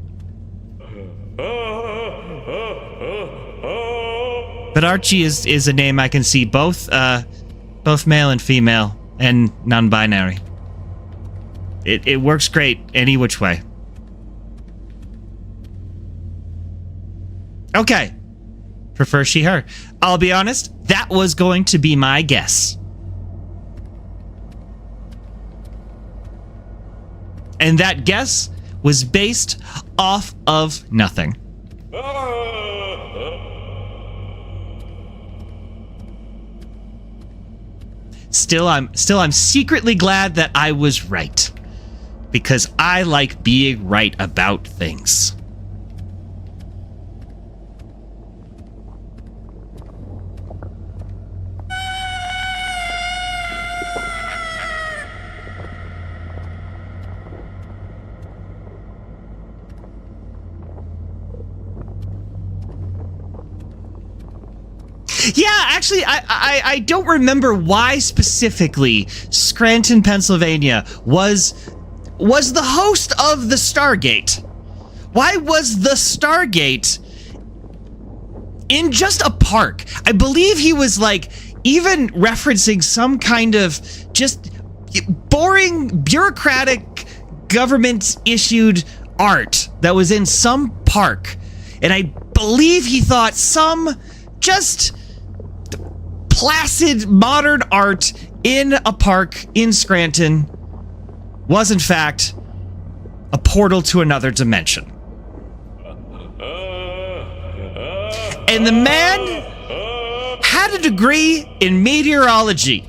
But Archie is a name I can see both male and female and non-binary. It works great any which way. Okay. Prefer she, her. I'll be honest, that was going to be my guess. And that guess was based off of nothing. Still, I'm secretly glad that I was right. Because I like being right about things. Yeah, actually, I don't remember why specifically Scranton, Pennsylvania was the host of the Stargate. Why was the Stargate in just a park? I believe he was like even referencing some kind of just boring bureaucratic government issued art that was in some park. And I believe he thought some just placid modern art in a park in Scranton was in fact a portal to another dimension. And the man had a degree in meteorology.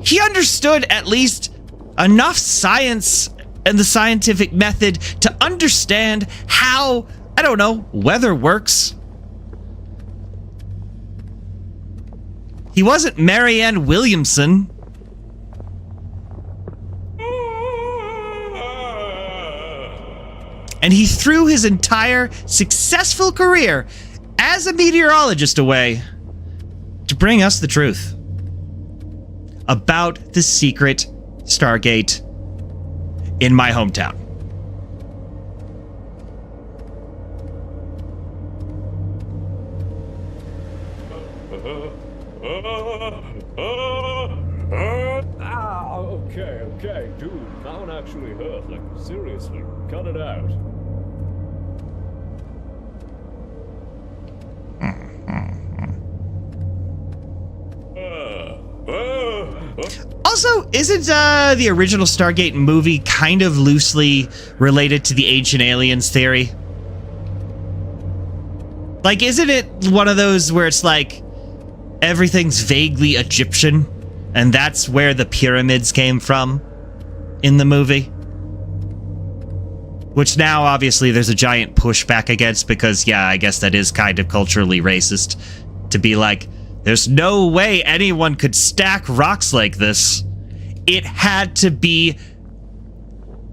He understood at least enough science and the scientific method to understand how, I don't know, weather works. He wasn't Marianne Williamson. And he threw his entire successful career as a meteorologist away to bring us the truth about the secret Stargate in my hometown. Okay, dude, that one actually hurt. Like, seriously, cut it out. Also, isn't the original Stargate movie kind of loosely related to the ancient aliens theory? Like, isn't it one of those where it's like everything's vaguely Egyptian, and that's where the pyramids came from in the movie? Which now, obviously, there's a giant pushback against because, yeah, I guess that is kind of culturally racist to be like, there's no way anyone could stack rocks like this. It had to be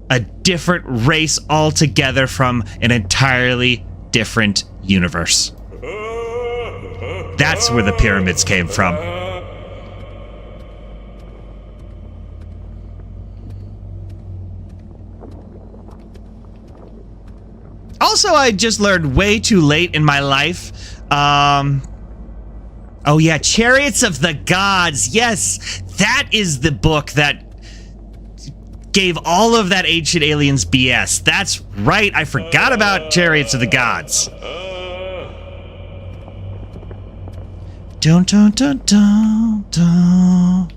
a different race altogether from an entirely different universe. That's where the pyramids came from. Also, I just learned way too late in my life. Oh yeah, Chariots of the Gods. Yes, that is the book that gave all of that ancient aliens BS. That's right, I forgot about Chariots of the Gods. Dun dun dun dun dun.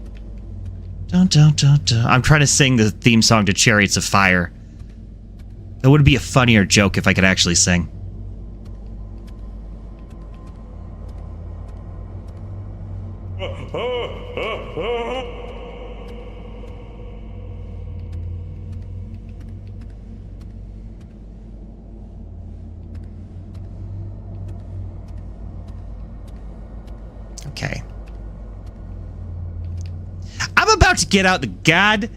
Dun dun dun dun. I'm trying to sing the theme song to Chariots of Fire. That would be a funnier joke if I could actually sing. Okay. I'm about to get out the God-D-A-M-N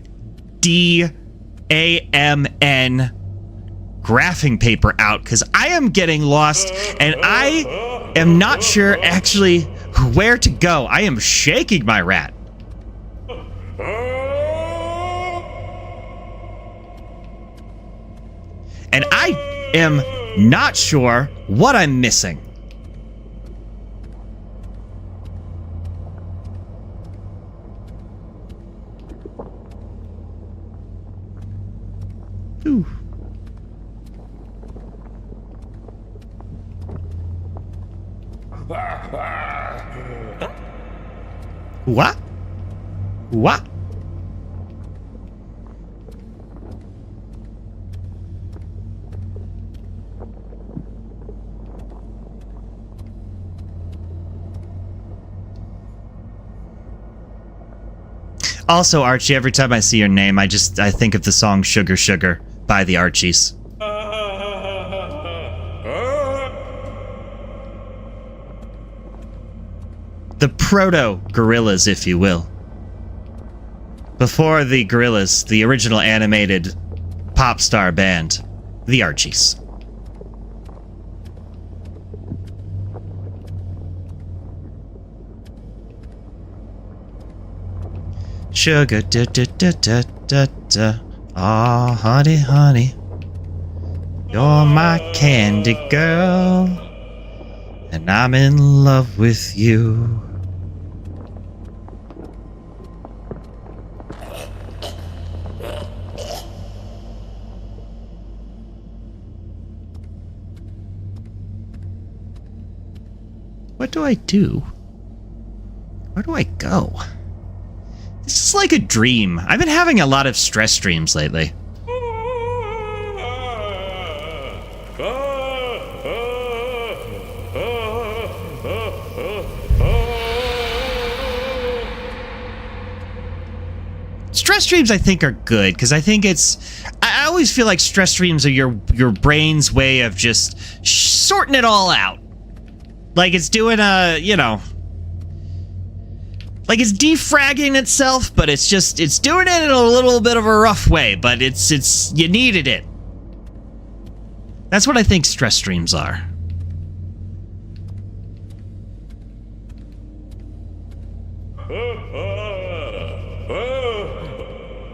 graphing paper out because I am getting lost and I am not sure actually where to go. I am shaking my rat. And I am not sure what I'm missing. Ooh. What? What? Also, Archie, every time I see your name, I think of the song Sugar Sugar by the Archies. The proto-gorillas, if you will. Before the gorillas, the original animated pop star band, the Archies. sugar, da da da da da da. Aw, honey, honey, you're my candy girl, and I'm in love with you. What do I do? Where do I go? This is like a dream. I've been having a lot of stress dreams lately. Stress dreams, I think, are good because I think I always feel like stress dreams are your brain's way of just sorting it all out. Like it's doing like it's defragging itself, but it's doing it in a little bit of a rough way, but it's you needed it. That's what I think stress dreams are.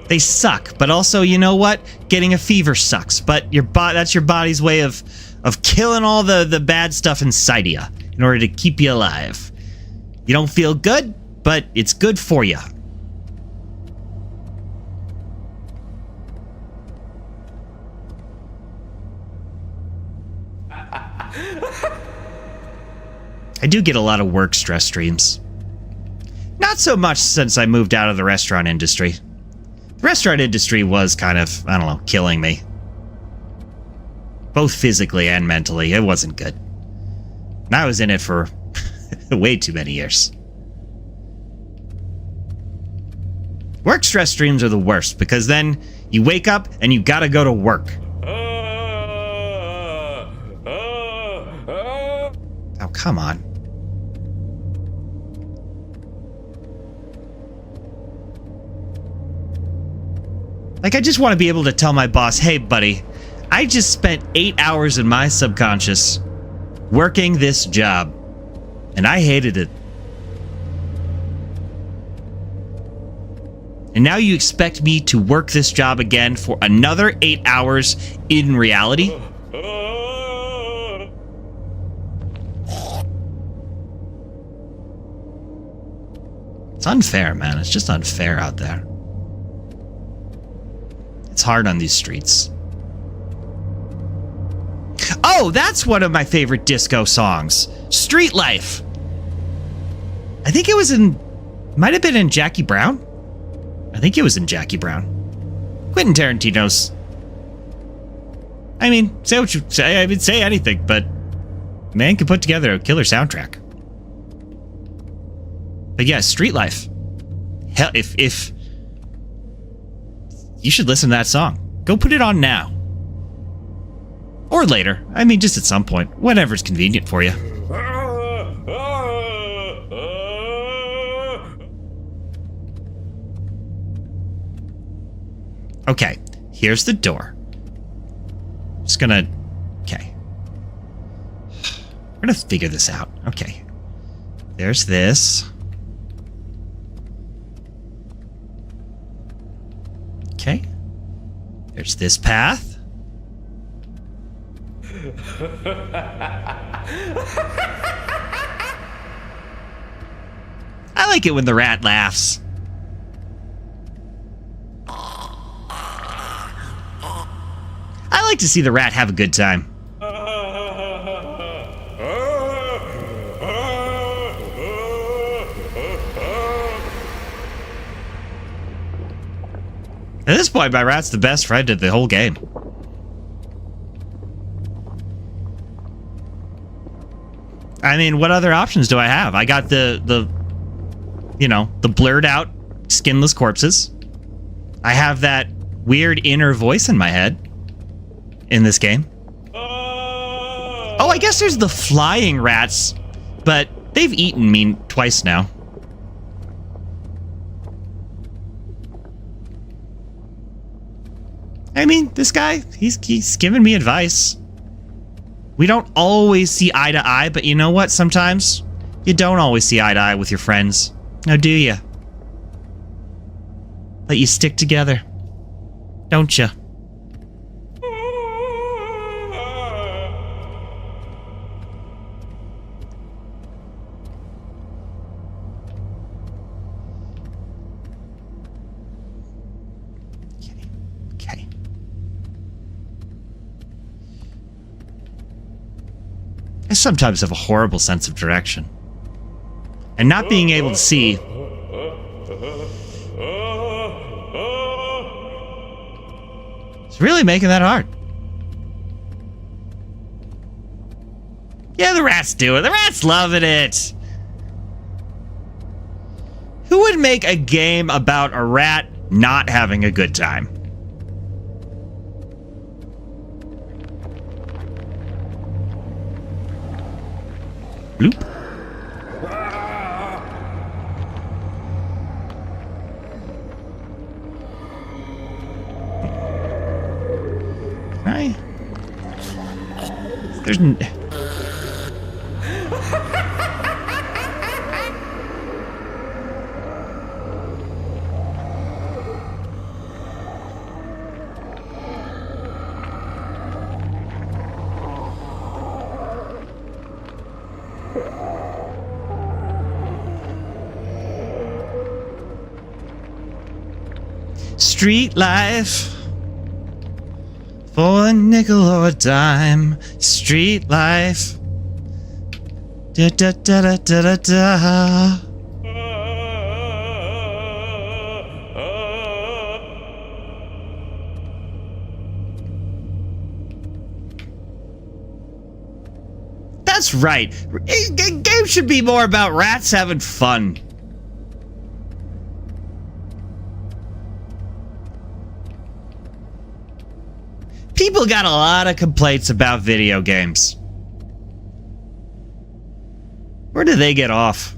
They suck, but also, you know what? Getting a fever sucks, but that's your body's way of killing all the bad stuff inside of you in order to keep you alive. You don't feel good, but it's good for you. I do get a lot of work stress dreams. Not so much since I moved out of the restaurant industry. The restaurant industry was kind of, I don't know, killing me. Both physically and mentally. It wasn't good. And I was in it for way too many years. Work stress dreams are the worst because then you wake up and you gotta go to work. Oh, come on. Like, I just want to be able to tell my boss, hey, buddy, I just spent 8 hours in my subconscious working this job, and I hated it. And now you expect me to work this job again for another 8 hours in reality? It's unfair, man. It's just unfair out there. It's hard on these streets. Oh, that's one of my favorite disco songs. Street Life. I think it was might have been in Jackie Brown. I think it was in Jackie Brown. Quentin Tarantino's. I mean, say what you say. I would say anything, but man can put together a killer soundtrack. But yeah, Street Life. Hell, if you should listen to that song. Go put it on now. Or later. I mean, just at some point. Whenever's convenient for you. Okay, here's the door. Just gonna... Okay. We're gonna figure this out. Okay. There's this. Okay. There's this path. I like it when the rat laughs. I like to see the rat have a good time. At this point, my rat's the best friend of the whole game. I mean, what other options do I have? I got the blurred out, skinless corpses. I have that weird inner voice in my head in this game. Oh, I guess there's the flying rats, but they've eaten me twice now. I mean, this guy, he's giving me advice. We don't always see eye to eye, but you know what? Sometimes you don't always see eye to eye with your friends. Now, do you? That you stick together. Don't you? Okay. I sometimes have a horrible sense of direction. And not being able to see... it's really making that hard. Yeah, the rats do it. The rats loving it. Who would make a game about a rat not having a good time? Bloop. Right. There's street life for a nickel or a dime. Street life. Da da da da da da da. That's right. Game should be more about rats having fun. People got a lot of complaints about video games. Where do they get off?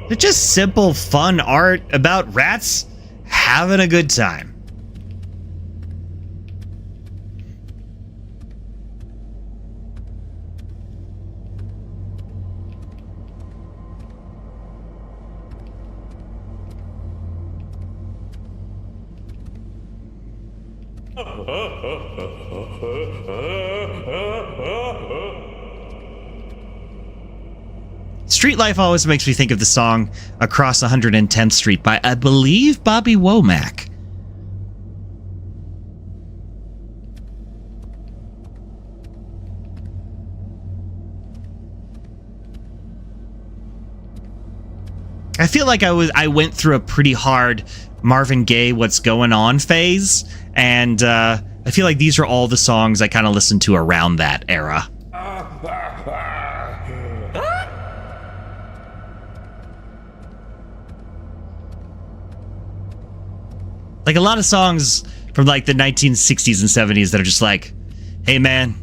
They're just simple, fun art about rats having a good time. Street Life always makes me think of the song Across 110th Street by, I believe, Bobby Womack. I feel like I went through a pretty hard Marvin Gaye What's Going On phase, and I feel like these are all the songs I kind of listened to around that era. Like a lot of songs from like the 1960s and 70s that are just like, hey man,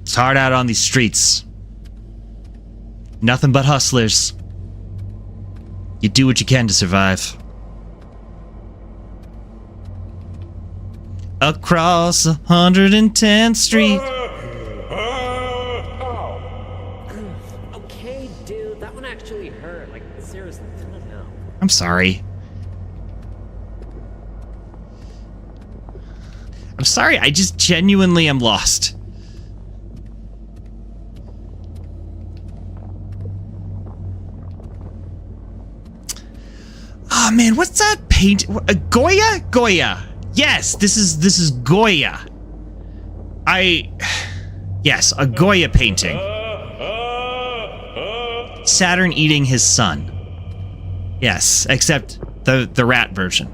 it's hard out on these streets. Nothing but hustlers. You do what you can to survive. Across 110th Street. Okay, dude, that one actually hurt. Like, seriously, no. I'm sorry. I'm sorry, I just genuinely am lost. Oh man, what's that paint? Goya? Goya. Yes, this is Goya. Yes, a Goya painting. Saturn eating his son. Yes, except the rat version.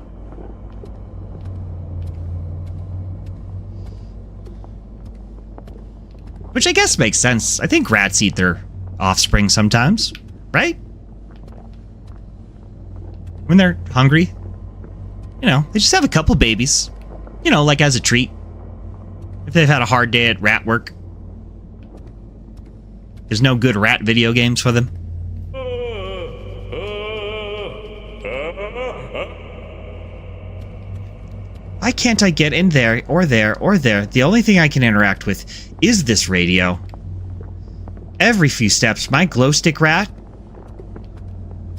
Which I guess makes sense. I think rats eat their offspring sometimes, right? When they're hungry. You know, they just have a couple babies. You know, like as a treat. If they've had a hard day at rat work. There's no good rat video games for them. Why can't I get in there, or there, or there? The only thing I can interact with is this radio. Every few steps, my glow stick rat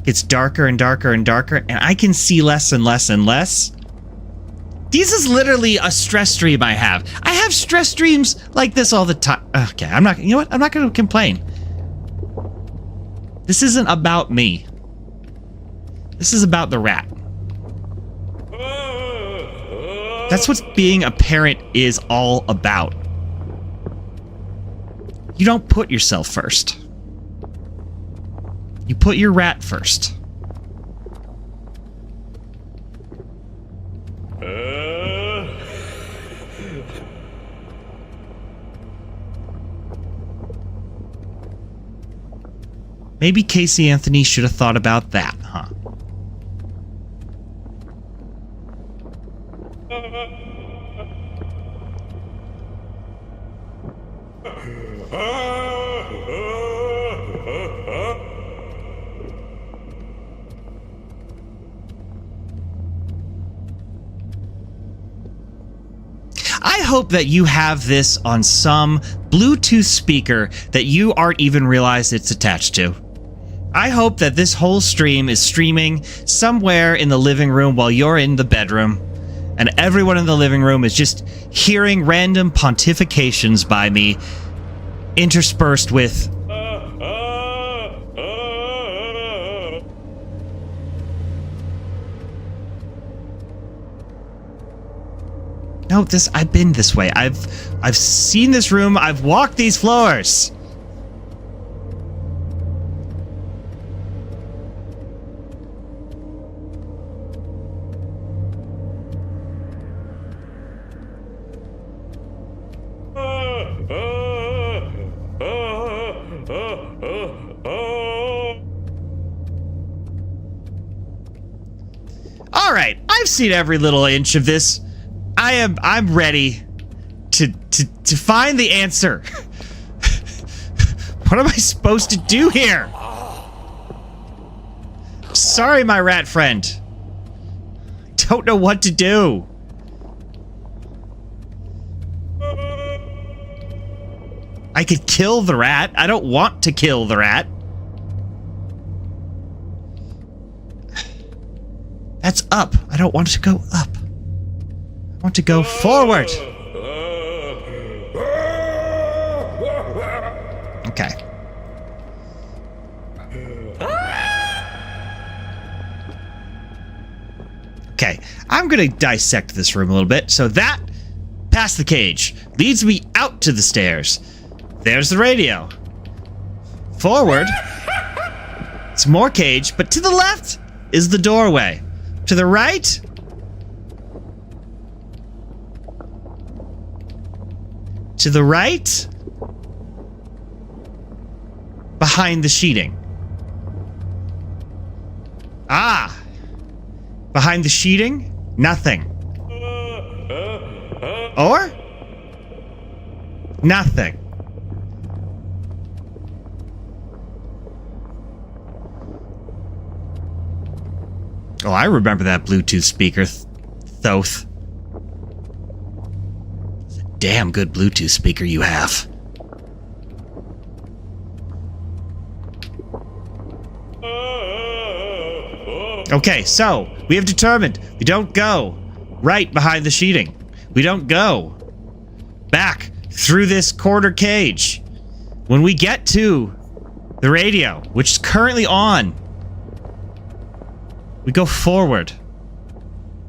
gets darker and darker and darker, and I can see less and less and less. This is literally a stress dream I have. I have stress dreams like this all the time. Okay, I'm not, you know what? I'm not going to complain. This isn't about me. This is about the rat. That's what being a parent is all about. You don't put yourself first. You put your rat first. Maybe Casey Anthony should have thought about that, huh? I hope that you have this on some Bluetooth speaker that you aren't even realize it's attached to. I hope that this whole stream is streaming somewhere in the living room while you're in the bedroom, and everyone in the living room is just hearing random pontifications by me, interspersed with no, I've been this way. I've seen this room. I've walked these floors. All right, I've seen every little inch of this. I'm ready to find the answer. What am I supposed to do here? Sorry, my rat friend. I don't know what to do. I could kill the rat. I don't want to kill the rat. That's up. I don't want to go up. I want to go forward. Okay. Okay, I'm gonna dissect this room a little bit. So that, past the cage, leads me out to the stairs. There's the radio. Forward. It's more cage, but to the left is the doorway. To the right, to the right, behind the sheeting. Ah, behind the sheeting, nothing. Or nothing. Oh, I remember that Bluetooth speaker, Thoth. It's a damn good Bluetooth speaker you have. Okay, so we have determined we don't go right behind the sheeting. We don't go back through this corner cage. When we get to the radio, which is currently on, we go forward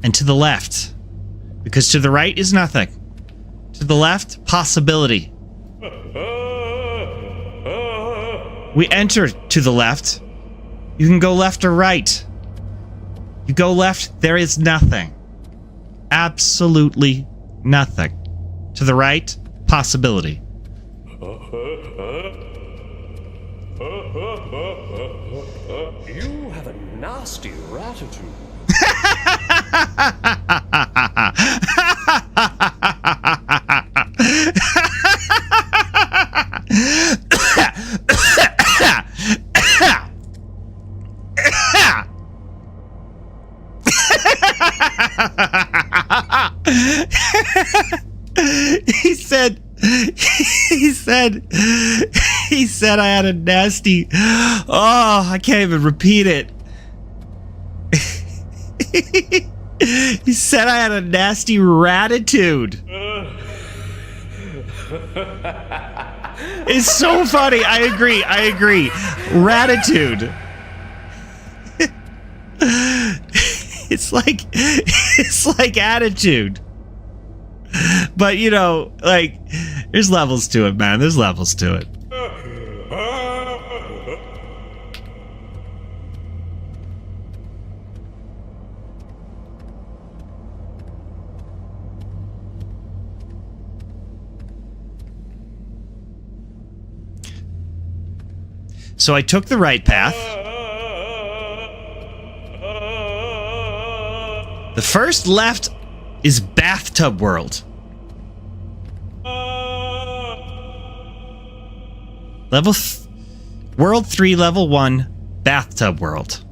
and to the left, because to the right is nothing. To the left, possibility. We enter to the left. You can go left or right. You go left, there is nothing. Absolutely nothing. To the right, possibility. You have a nasty attitude. He said I had a nasty... Oh, I can't even repeat it. He said I had a nasty ratitude. It's so funny. I agree. Ratitude. It's like attitude. But you know, like, there's levels to it, man. There's levels to it. So I took the right path. The first left is Bathtub World. World 3, Level 1, Bathtub World.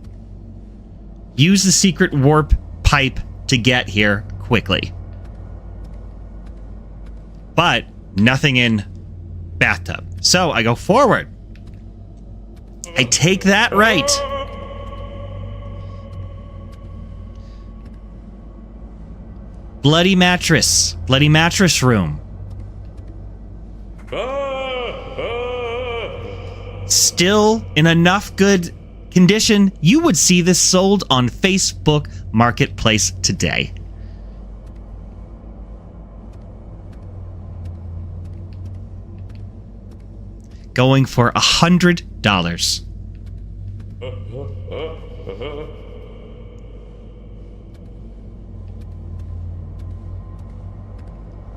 Use the secret warp pipe to get here quickly. But nothing in bathtub. So I go forward. I take that right. Bloody mattress room. Still in enough good condition, you would see this sold on Facebook Marketplace today. Going for $100.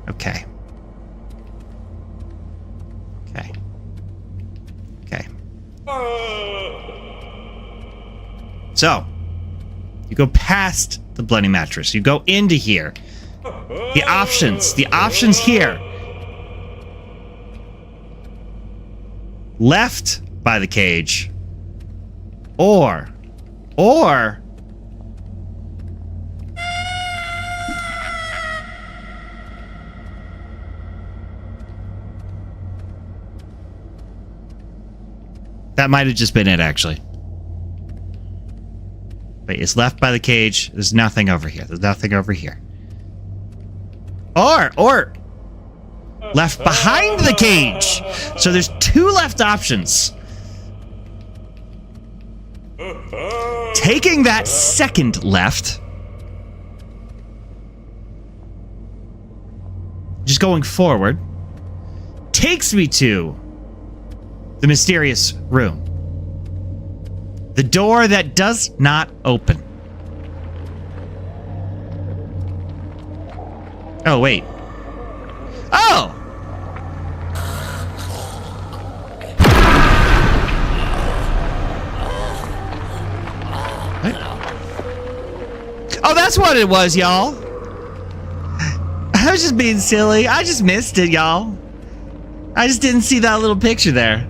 Okay. So, you go past the bloody mattress. You go into here. The options here. Left by the cage. Or that might have just been it, actually. Wait, it's left by the cage. There's nothing over here. Or left behind the cage. So there's two left options. Taking that second left. Just going forward. Takes me to the mysterious room. The door that does not open. Oh, wait. Oh! What? Oh, that's what it was, y'all. I was just being silly. I just missed it, y'all. I just didn't see that little picture there.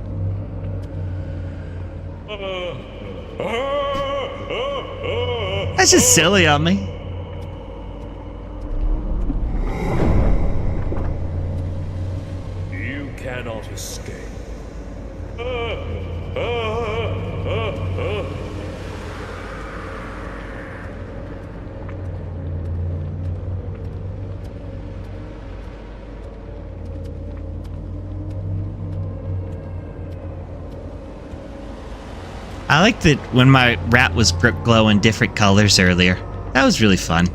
That's just silly on me. You cannot escape. I liked that when my rat was glowing different colors earlier. That was really fun.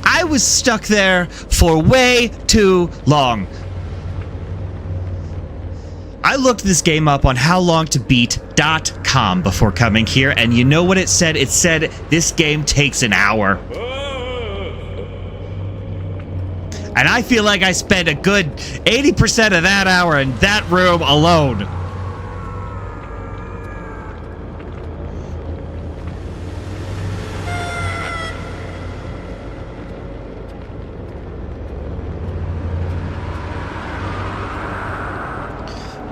I was stuck there for way too long. I looked this game up on howlongtobeat.com before coming here, and you know what it said? It said this game takes an hour. And I feel like I spent a good 80% of that hour in that room alone.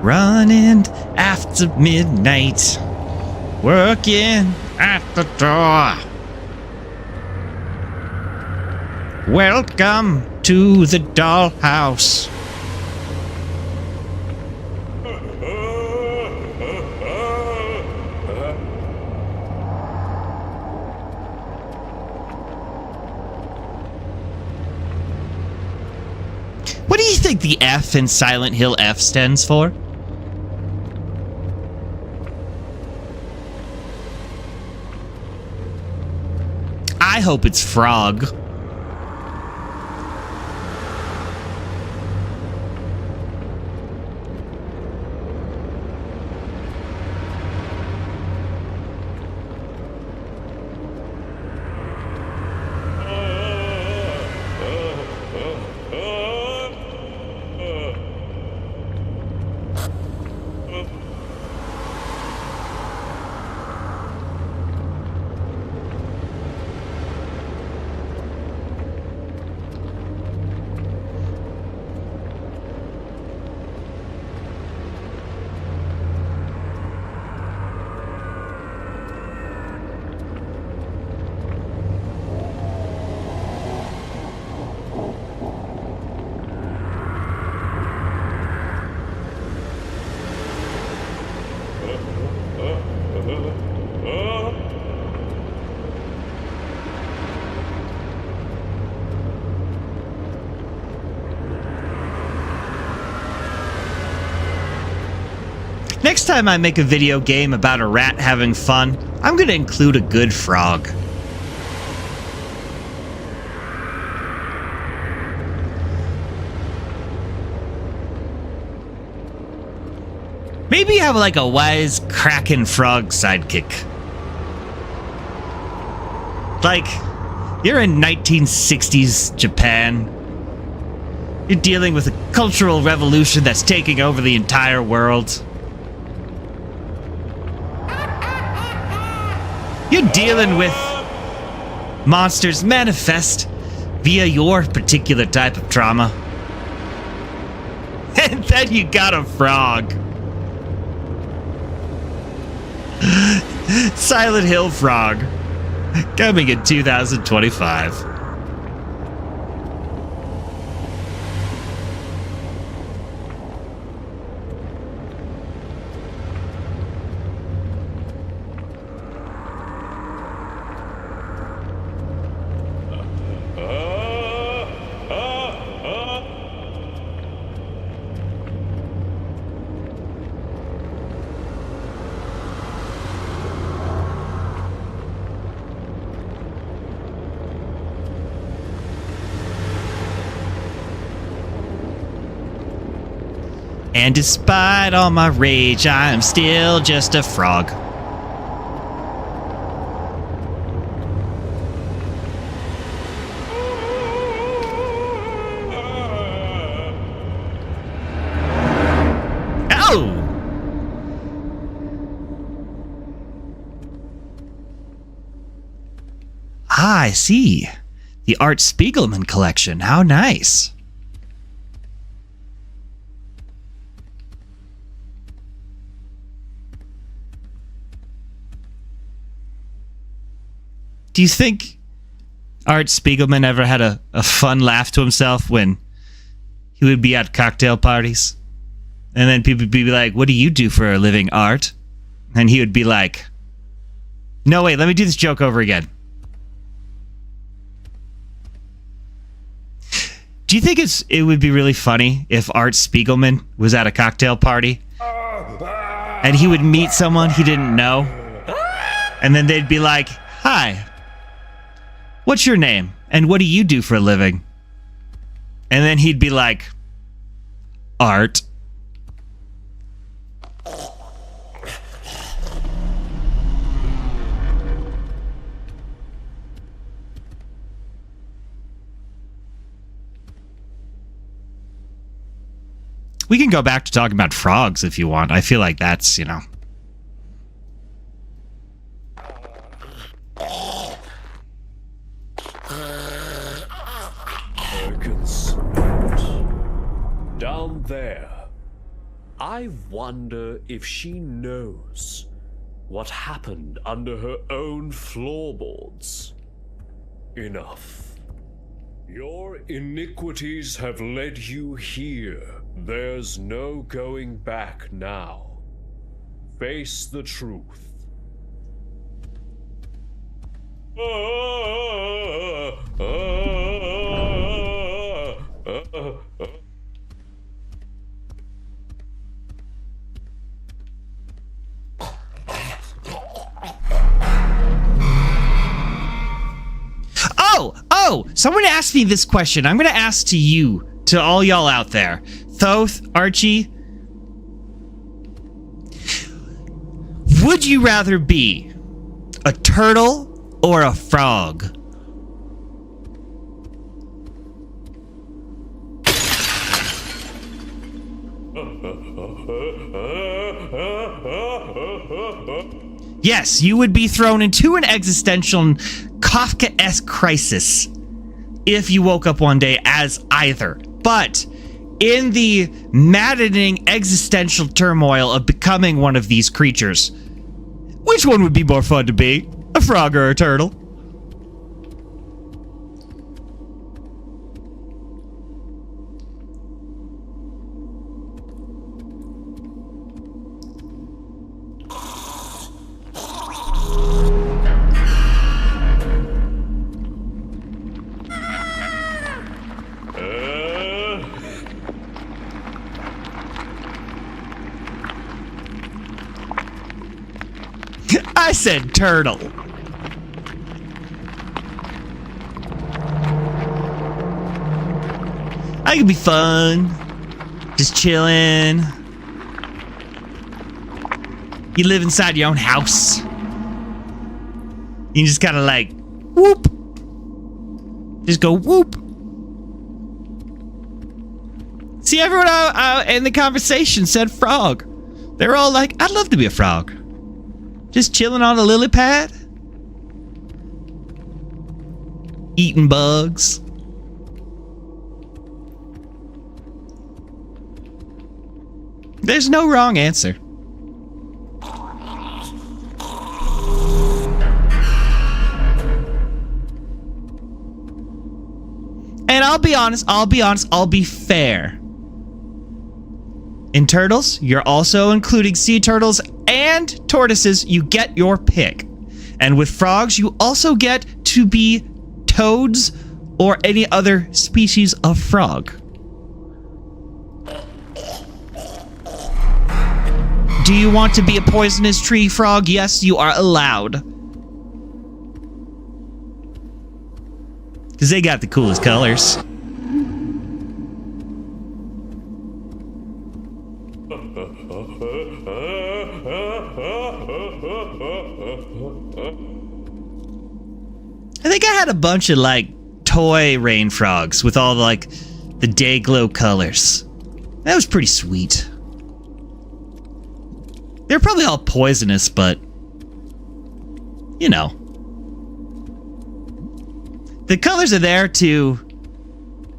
Running after midnight, working at the door. Welcome to the dollhouse. think the F in Silent Hill F stands for? I hope it's frog. Next time I make a video game about a rat having fun, I'm gonna include a good frog. Maybe have like a wise Kraken frog sidekick. Like, you're in 1960s Japan. You're dealing with a cultural revolution that's taking over the entire world. You're dealing with monsters manifest via your particular type of trauma. And then you got a frog. Silent Hill Frog. Coming in 2025. And despite all my rage, I am still just a frog. Oh! Ah, I see. The Art Spiegelman collection. How nice. Do you think Art Spiegelman ever had a fun laugh to himself when he would be at cocktail parties? And then people would be like, what do you do for a living, Art? And he would be like, no, wait, let me do this joke over again. Do you think it would be really funny if Art Spiegelman was at a cocktail party and he would meet someone he didn't know? And then they'd be like, hi. What's your name? And what do you do for a living? And then he'd be like, Art. We can go back to talking about frogs if you want. I feel like that's, you know. Down there. I wonder if she knows what happened under her own floorboards. Enough. Your iniquities have led you here. There's no going back now. Face the truth. Oh, someone asked me this question. I'm going to ask to you, to all y'all out there. Thoth, Archie. Would you rather be a turtle or a frog? Yes, you would be thrown into an existential Kafkaesque crisis if you woke up one day as either. But in the maddening existential turmoil of becoming one of these creatures, which one would be more fun to be? A frog or a turtle? I said turtle. I could be fun. Just chilling. You live inside your own house. You just kind of like, whoop. Just go whoop. See, everyone out in the conversation said frog. They were all like, I'd love to be a frog. Just chilling on a lily pad. Eating bugs. There's no wrong answer. And I'll be honest, I'll be fair. In turtles, you're also including sea turtles and tortoises. You get your pick. And with frogs, you also get to be toads or any other species of frog. Do you want to be a poisonous tree frog? Yes, you are allowed. Because they got the coolest colors. I think I had a bunch of like toy rain frogs with all the day glow colors. That was pretty sweet. They're probably all poisonous, but you know. The colors are there to,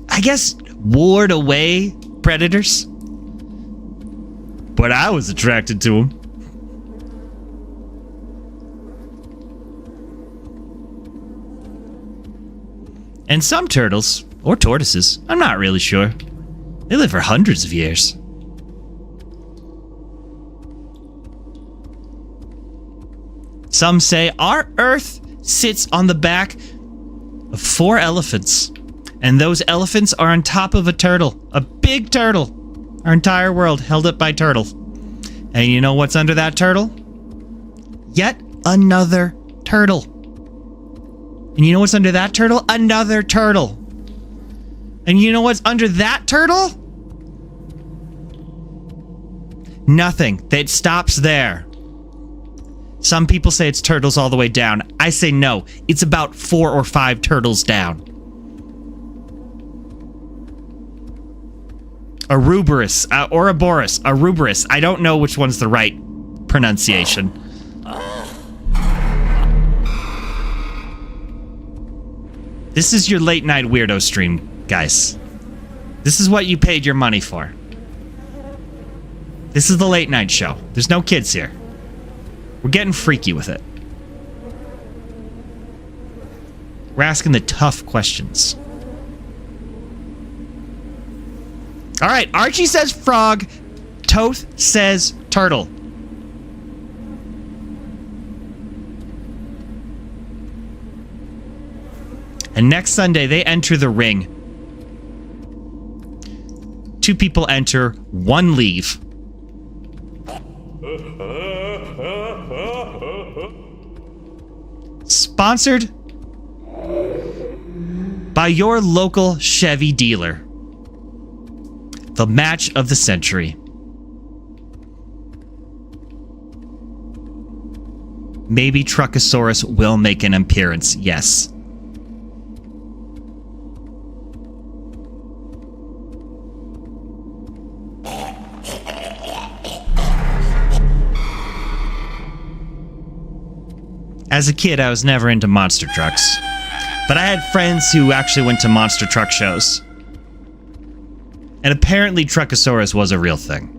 I guess, ward away predators. But I was attracted to them. And some turtles, or tortoises, I'm not really sure. They live for hundreds of years. Some say our Earth sits on the back of 4 elephants. And those elephants are on top of a turtle. A big turtle. Our entire world held up by turtles. And you know what's under that turtle? Yet another turtle. And you know what's under that turtle? Another turtle. And you know what's under that turtle? Nothing. It stops there. Some people say it's turtles all the way down. I say no. It's about 4 or 5 turtles down. Ouroboros, Ouroboros, Ouroboros. I don't know which one's the right pronunciation. This is your late night weirdo stream, guys. This is what you paid your money for. This is the late night show. There's no kids here. We're getting freaky with it. We're asking the tough questions. All right, Archie says frog. Toth says turtle. And next Sunday, they enter the ring. 2 people enter, 1 leave. Sponsored by your local Chevy dealer. The match of the century. Maybe Truckosaurus will make an appearance, yes. As a kid, I was never into monster trucks. But I had friends who actually went to monster truck shows. And apparently Truckosaurus was a real thing.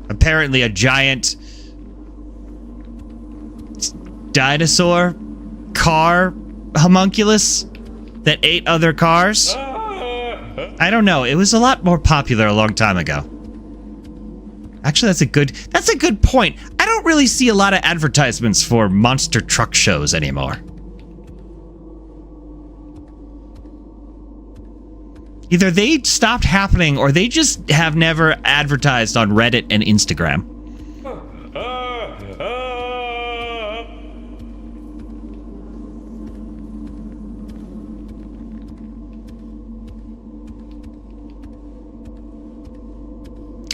Apparently a giant dinosaur car homunculus that ate other cars. I don't know. It was a lot more popular a long time ago. Actually, that's a good point. I don't really see a lot of advertisements for monster truck shows anymore. Either they stopped happening or they just have never advertised on Reddit and Instagram.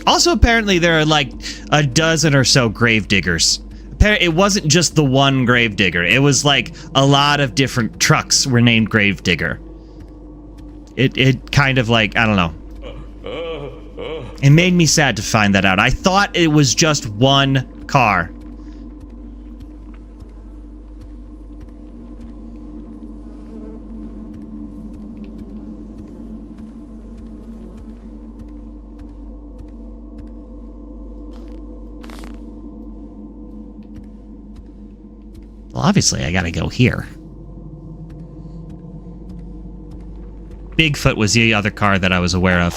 Also, apparently, there are like a dozen or so gravediggers. It wasn't just the one gravedigger. It was like a lot of different trucks were named Gravedigger. It kind of like, I don't know. It made me sad to find that out. I thought it was just one car. Well, obviously, I gotta go here. Bigfoot was the other car that I was aware of.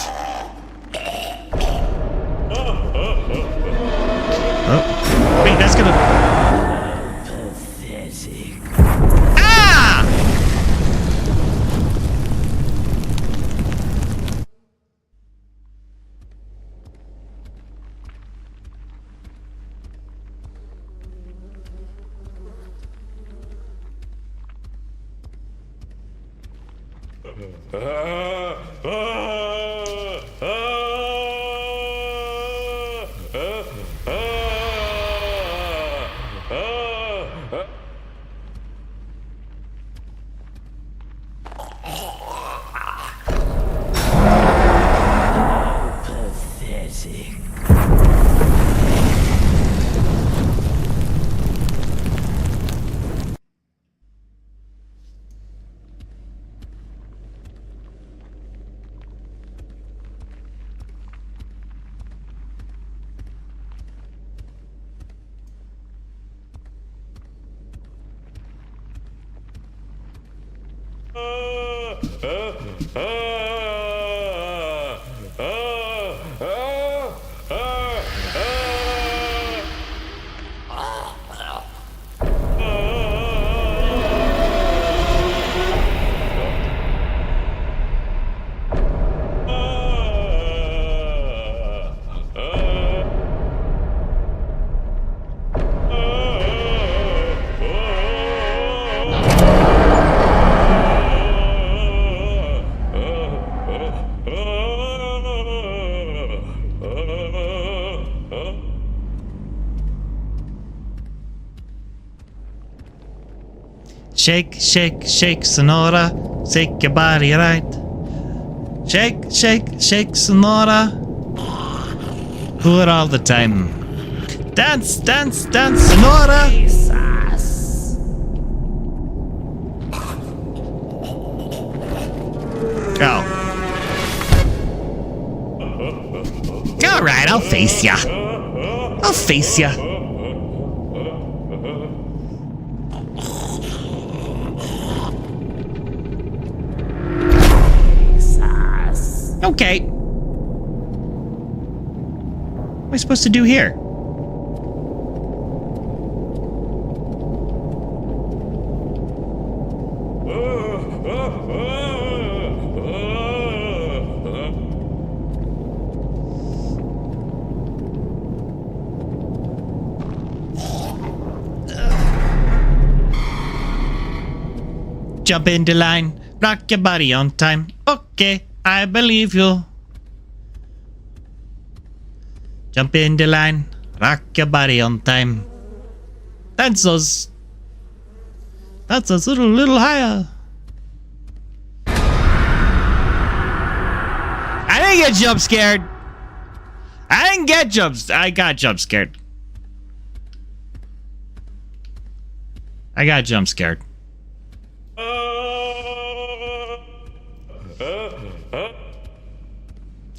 Oh. Wait, that's gonna... Pathetic. Ah! Shake, shake, shake, Sonora. Shake your body right. Shake, shake, shake, Sonora. Do it all the time. Dance, dance, dance, Sonora. Jesus. Oh. All right, I'll face ya. I'll face ya. Okay. What am I supposed to do here? Jump into line. Rock your body on time. Okay, I believe you. Jump into line. Rock your body on time. That's us. That's us a little higher. I didn't get jump scared. I didn't get I got jump scared. I got jump scared.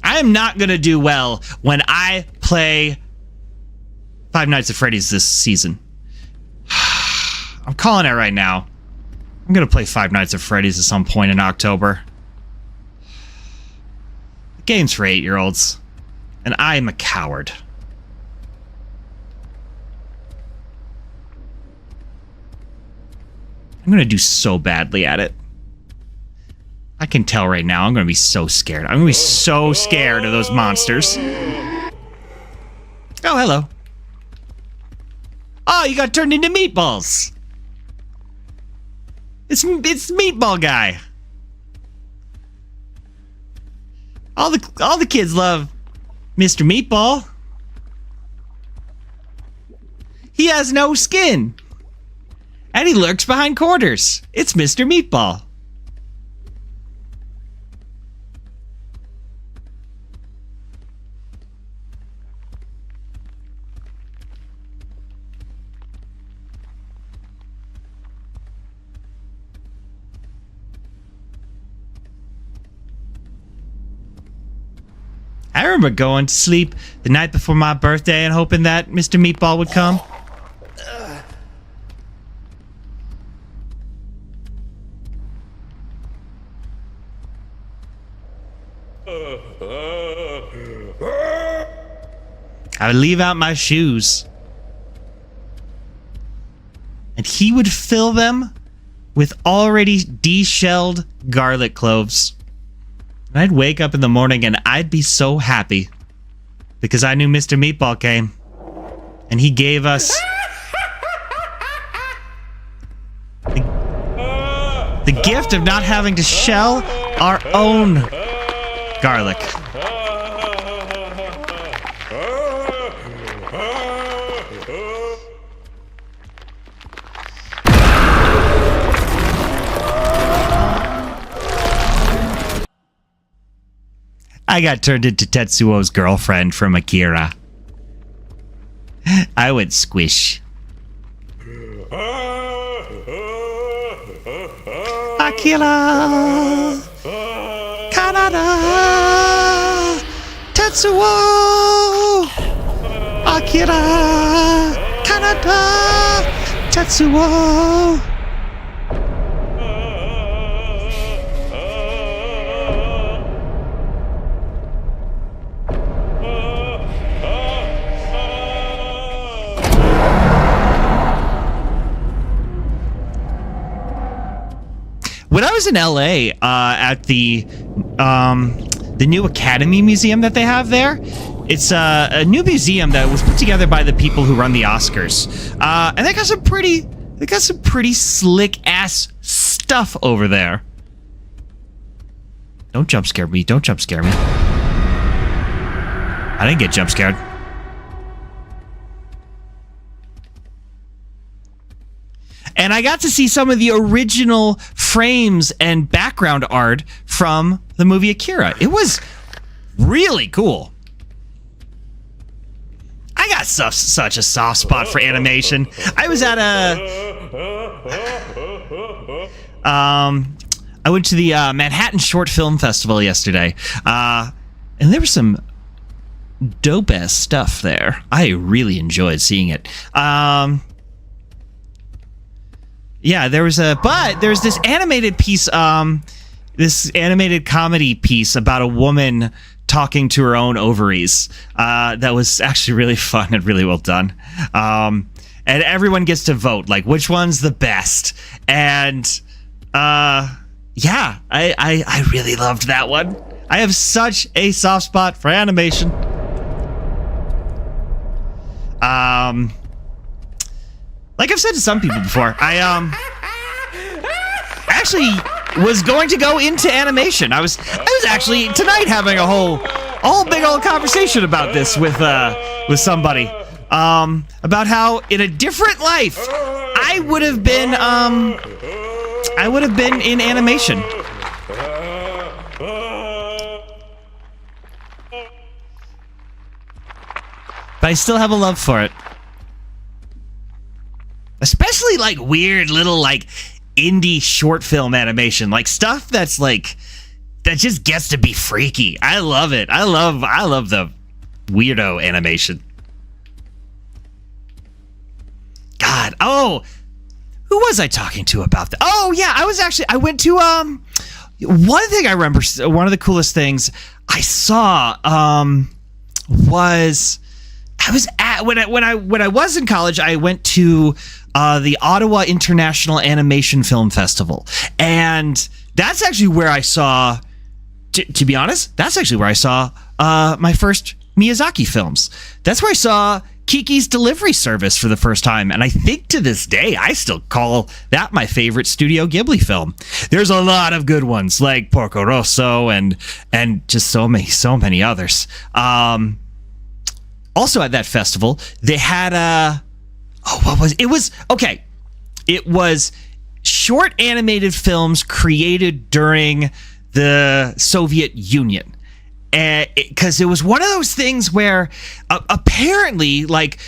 I am not gonna do well when I play Five Nights at Freddy's this season. I'm calling it right now. I'm gonna play Five Nights at Freddy's at some point in October. The game's for 8-year-olds, and I am a coward. I'm gonna do so badly at it. I can tell right now, I'm gonna be so scared. I'm gonna be so scared of those monsters. Oh, hello. Oh, you got turned into meatballs. It's Meatball Guy. All the kids love Mr. Meatball. He has no skin. And he lurks behind corners. It's Mr. Meatball. I remember going to sleep the night before my birthday and hoping that Mr. Meatball would come. I would leave out my shoes. And he would fill them with already deshelled garlic cloves. And I'd wake up in the morning and I'd be so happy because I knew Mr. Meatball came and he gave us the gift of not having to shell our own garlic. I got turned into Tetsuo's girlfriend from Akira. I went squish. Akira! Canada! Tetsuo! Akira! Canada! Tetsuo! When I was in LA at the new Academy Museum that they have there, it's a new museum that was put together by the people who run the Oscars, and they got some pretty slick ass stuff over there. Don't jump scare me! Don't jump scare me! I didn't get jump scared. And I got to see some of the original frames and background art from the movie Akira. It was really cool. I got such a soft spot for animation. I was at I went to the Manhattan Short Film Festival yesterday. And there was some dope-ass stuff there. I really enjoyed seeing it. Yeah, there's this animated piece, this animated comedy piece about a woman talking to her own ovaries. That was actually really fun and really well done. And everyone gets to vote, like, which one's the best. And, yeah, I really loved that one. I have such a soft spot for animation. Like I've said to some people before, I actually was going to go into animation. I was actually tonight having a whole big old conversation about this with somebody. About how in a different life I would have been in animation. But I still have a love for it. Especially like weird little like indie short film animation, like stuff that's like that just gets to be freaky. I love it. I love the weirdo animation. God. Oh, who was I talking to about that? Oh yeah, I went to one thing I remember, one of the coolest things I saw was I was at when I was in college, I went to the Ottawa International Animation Film Festival, and that's actually where I saw. To be honest, that's actually where I saw my first Miyazaki films. That's where I saw Kiki's Delivery Service for the first time, and I think to this day I still call that my favorite Studio Ghibli film. There's a lot of good ones like Porco Rosso and just so many others. Also at that festival, they had it was short animated films created during the Soviet Union. Because it was one of those things where apparently, like,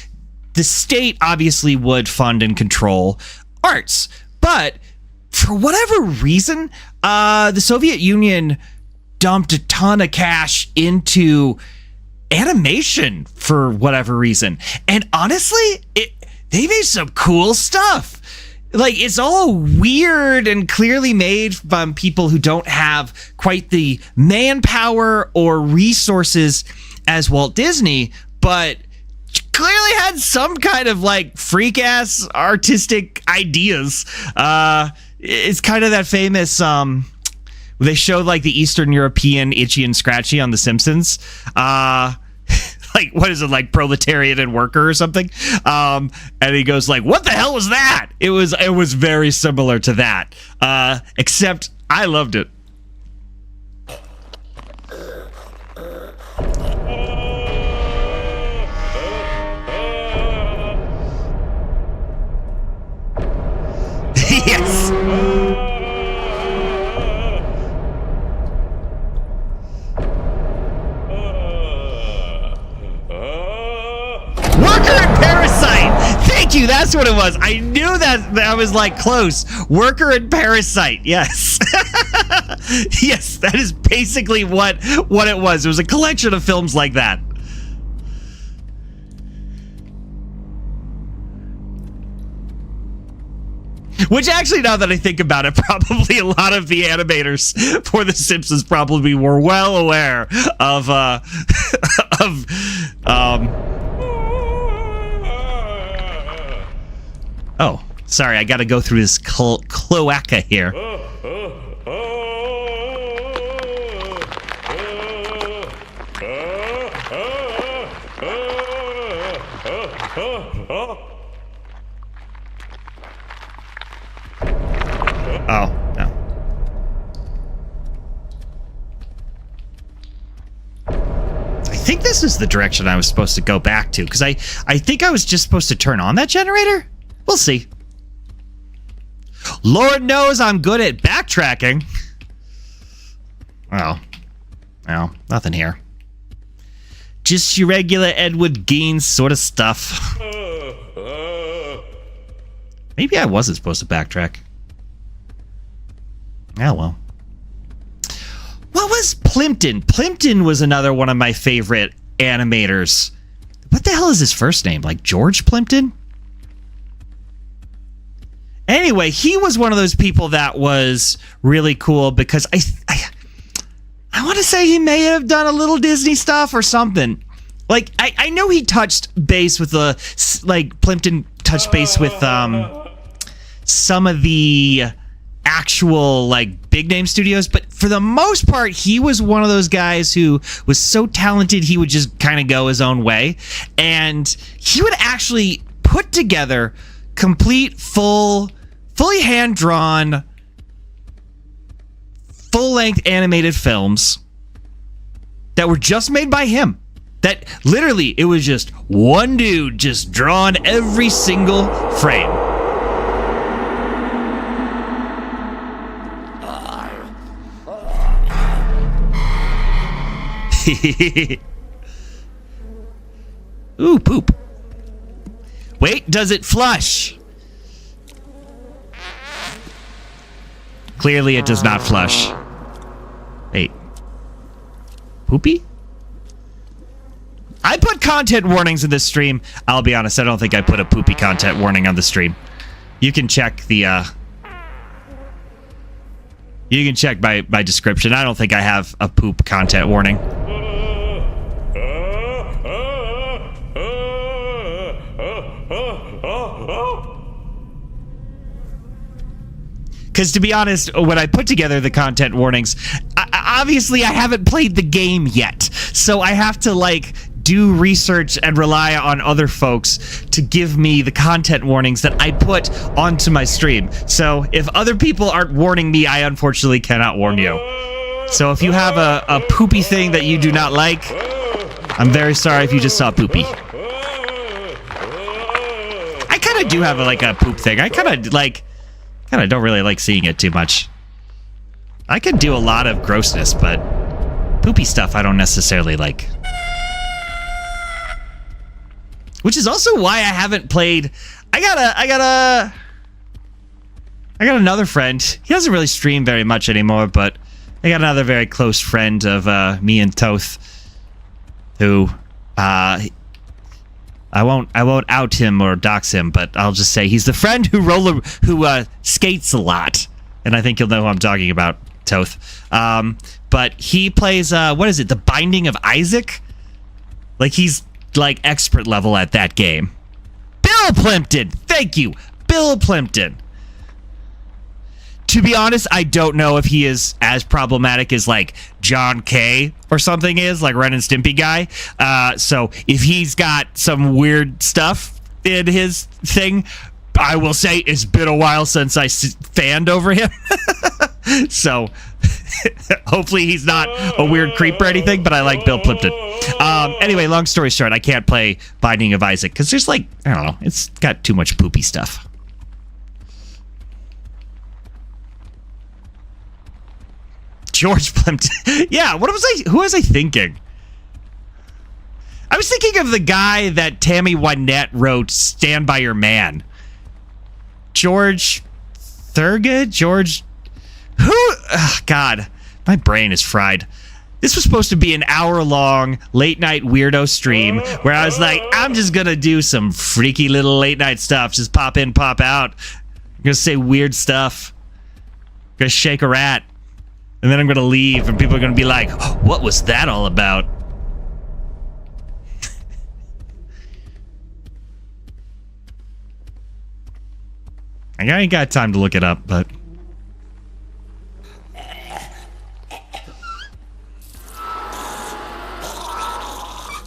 the state obviously would fund and control arts, but for whatever reason, the Soviet Union dumped a ton of cash into animation for whatever reason. And honestly, they made some cool stuff. Like, it's all weird and clearly made from people who don't have quite the manpower or resources as Walt Disney, but clearly had some kind of, like, freak-ass artistic ideas. It's kind of that famous, they showed, like, the Eastern European Itchy and Scratchy on The Simpsons. Like, what is it, like proletariat and worker or something? And he goes like, what the hell was that? It was very similar to that. Except I loved it. Yes. Worker and Parasite! Thank you, that's what it was. I knew that was like close. Worker and Parasite, yes. Yes, that is basically what it was. It was a collection of films like that. Which actually, now that I think about it, probably a lot of the animators for The Simpsons probably were well aware of oh, sorry, I gotta go through this cloaca here. Oh, no. I think this is the direction I was supposed to go back to, because I think I was just supposed to turn on that generator? We'll see. Lord knows I'm good at backtracking. Oh. No, nothing here. Just your regular Edward Gein sort of stuff. Maybe I wasn't supposed to backtrack. Oh, well. What was Plimpton? Plimpton was another one of my favorite animators. What the hell is his first name? Like George Plimpton? Anyway, he was one of those people that was really cool because I want to say he may have done a little Disney stuff or something. Like, I know he touched base with Plimpton touched base with some of the actual like big name studios, but for the most part he was one of those guys who was so talented he would just kind of go his own way, and he would actually put together complete fully hand-drawn full-length animated films that were just made by him. That literally, it was just one dude just drawing every single frame. Ooh, poop. Wait, does it flush? Clearly it does not flush. Wait. Poopy? I put content warnings in this stream. I'll be honest, I don't think I put a poopy content warning on the stream. You can check the, you can check my description. I don't think I have a poop content warning. Because to be honest, when I put together the content warnings, obviously I haven't played the game yet. So I have to, like, do research and rely on other folks to give me the content warnings that I put onto my stream. So if other people aren't warning me, I unfortunately cannot warn you. So if you have a poopy thing that you do not like, I'm very sorry if you just saw poopy. I kind of do have a poop thing. I kind of don't really like seeing it too much. I can do a lot of grossness, but poopy stuff I don't necessarily like. Which is also why I haven't played. I got another friend. He doesn't really stream very much anymore, but I got another very close friend of me and Toth, who I won't out him or dox him, but I'll just say he's the friend who skates a lot, and I think you'll know who I'm talking about, Toth. But he plays what is it? The Binding of Isaac? Like he's like expert level at that game. Bill Plimpton, thank you, Bill Plimpton. To be honest, I don't know if he is as problematic as like John K or something is, like Ren and Stimpy guy. So if he's got some weird stuff in his thing, I will say it's been a while since I fanned over him. So hopefully he's not a weird creep or anything, but I like Bill Plimpton. Anyway, long story short, I can't play Binding of Isaac because there's like, I don't know, it's got too much poopy stuff. George Plimpton. Yeah, who was I thinking? I was thinking of the guy that Tammy Wynette wrote Stand By Your Man. George Thurgood? George... Who? Oh, God, my brain is fried. This was supposed to be an hour-long late-night weirdo stream where I was like, I'm just going to do some freaky little late-night stuff. Just pop in, pop out. I'm going to say weird stuff. I'm going to shake a rat. And then I'm going to leave, and people are going to be like, oh, what was that all about? I ain't got time to look it up, but...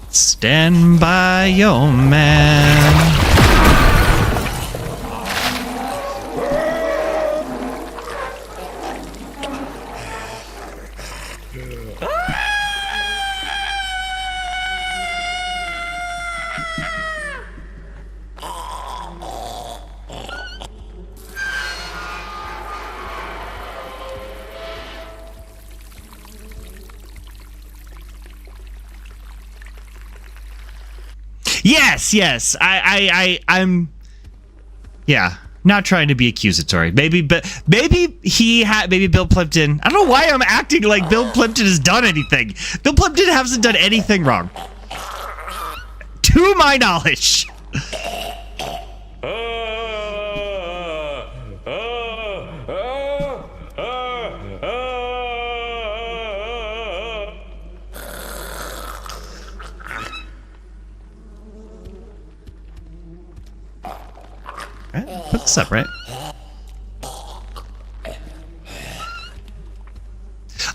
Stand by your man. Yes. I'm yeah, not trying to be accusatory. Maybe Bill Plimpton. I don't know why I'm acting like Bill Plimpton has done anything. Bill Plimpton hasn't done anything wrong. To my knowledge. Put this up, right?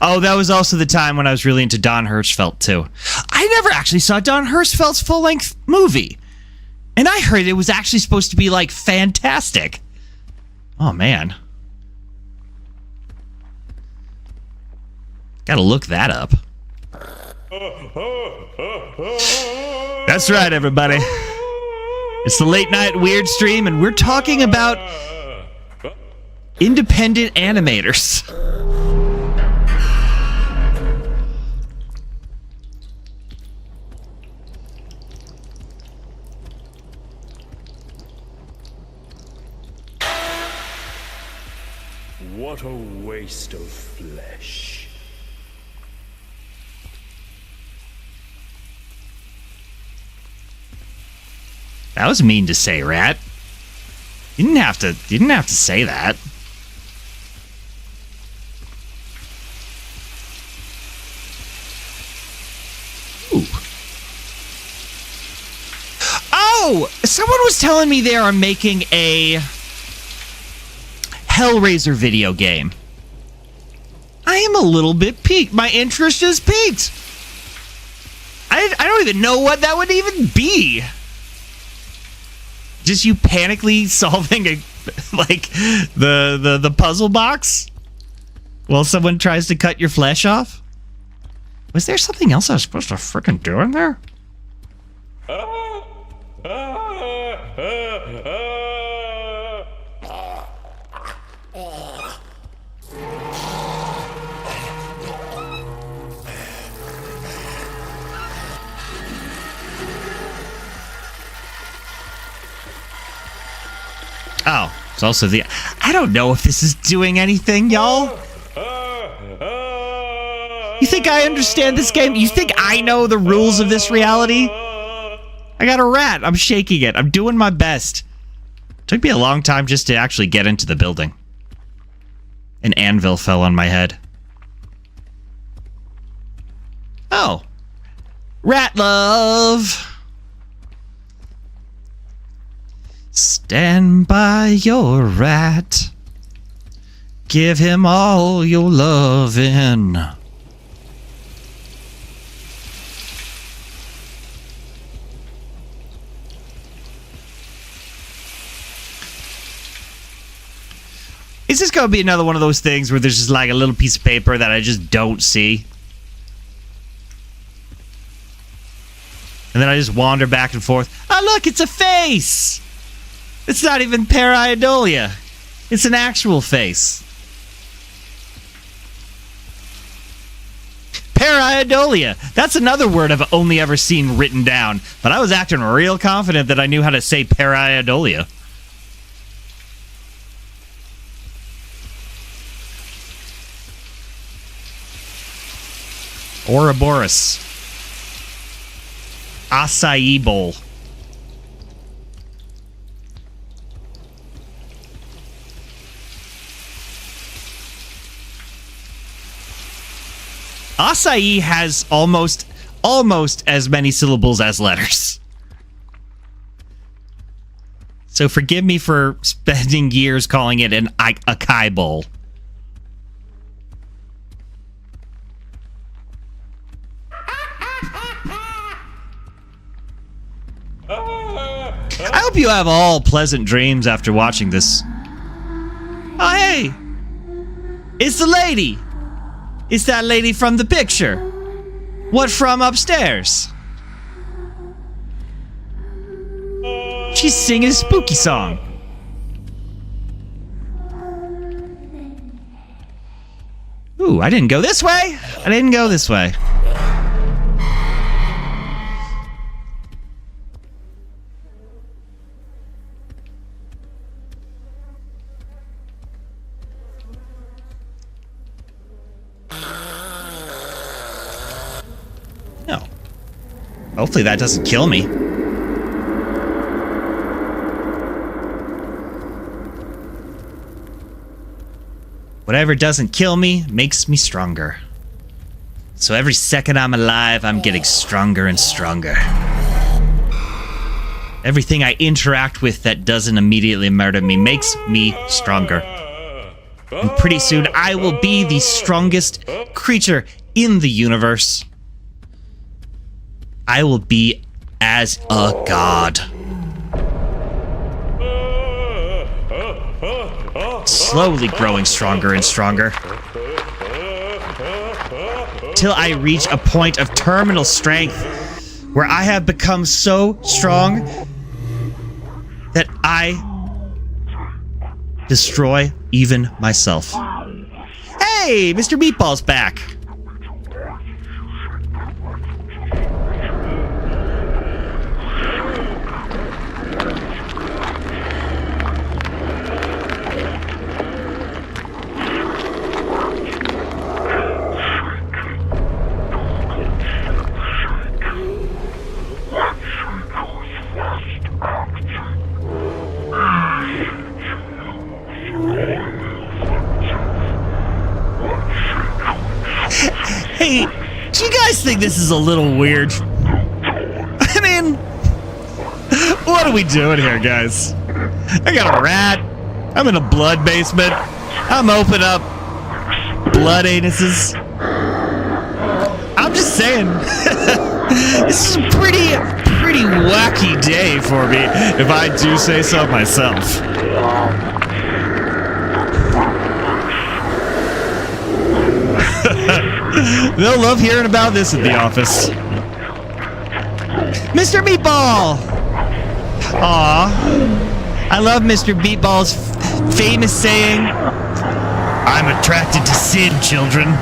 Oh, that was also the time when I was really into Don Hertzfeldt, too. I never actually saw Don Hertzfeldt's full-length movie. And I heard it was actually supposed to be, like, fantastic. Oh, man. Gotta look that up. That's right, everybody. It's the late night weird stream, and we're talking about independent animators. What a waste of flesh. That was mean to say, Rat. You didn't have to say that. Ooh. Oh, someone was telling me they are making a Hellraiser video game. I am a little bit piqued. My interest is piqued. I don't even know what that would even be. Just you panically solving the puzzle box while someone tries to cut your flesh off? Was there something else I was supposed to frickin' do in there? Oh, it's also the... I don't know if this is doing anything, y'all. You think I understand this game? You think I know the rules of this reality? I got a rat. I'm shaking it. I'm doing my best. Took me a long time just to actually get into the building. An anvil fell on my head. Oh. Rat love. Stand by your rat. Give him all your lovin'. Is this going to be another one of those things where there's just like a little piece of paper that I just don't see? And then I just wander back and forth. Oh, look, it's a face! It's not even pareidolia. It's an actual face. Pareidolia. That's another word I've only ever seen written down. But I was acting real confident that I knew how to say pareidolia. Ouroboros. Acai bowl. Acai has almost as many syllables as letters. So forgive me for spending years calling it an acai bowl. I hope you have all pleasant dreams after watching this. Oh, hey! It's the lady! It's that lady from the picture. What from upstairs? She's singing a spooky song. Ooh, I didn't go this way. I didn't go this way. No. Hopefully that doesn't kill me. Whatever doesn't kill me makes me stronger. So every second I'm alive, I'm getting stronger and stronger. Everything I interact with that doesn't immediately murder me makes me stronger. And pretty soon I will be the strongest creature in the universe. I will be as a god. Slowly growing stronger and stronger. till I reach a point of terminal strength where I have become so strong that I destroy even myself. Hey, Mr. Meatball's back. Hey, do you guys think this is a little weird? I mean, what are we doing here, guys? I got a rat. I'm in a blood basement. I'm opening up blood anuses. I'm just saying, this is a pretty wacky day for me, if I do say so myself. They'll love hearing about this at the office. Mr. Meatball! Aw. I love Mr. Meatball's famous saying, I'm attracted to sin, children.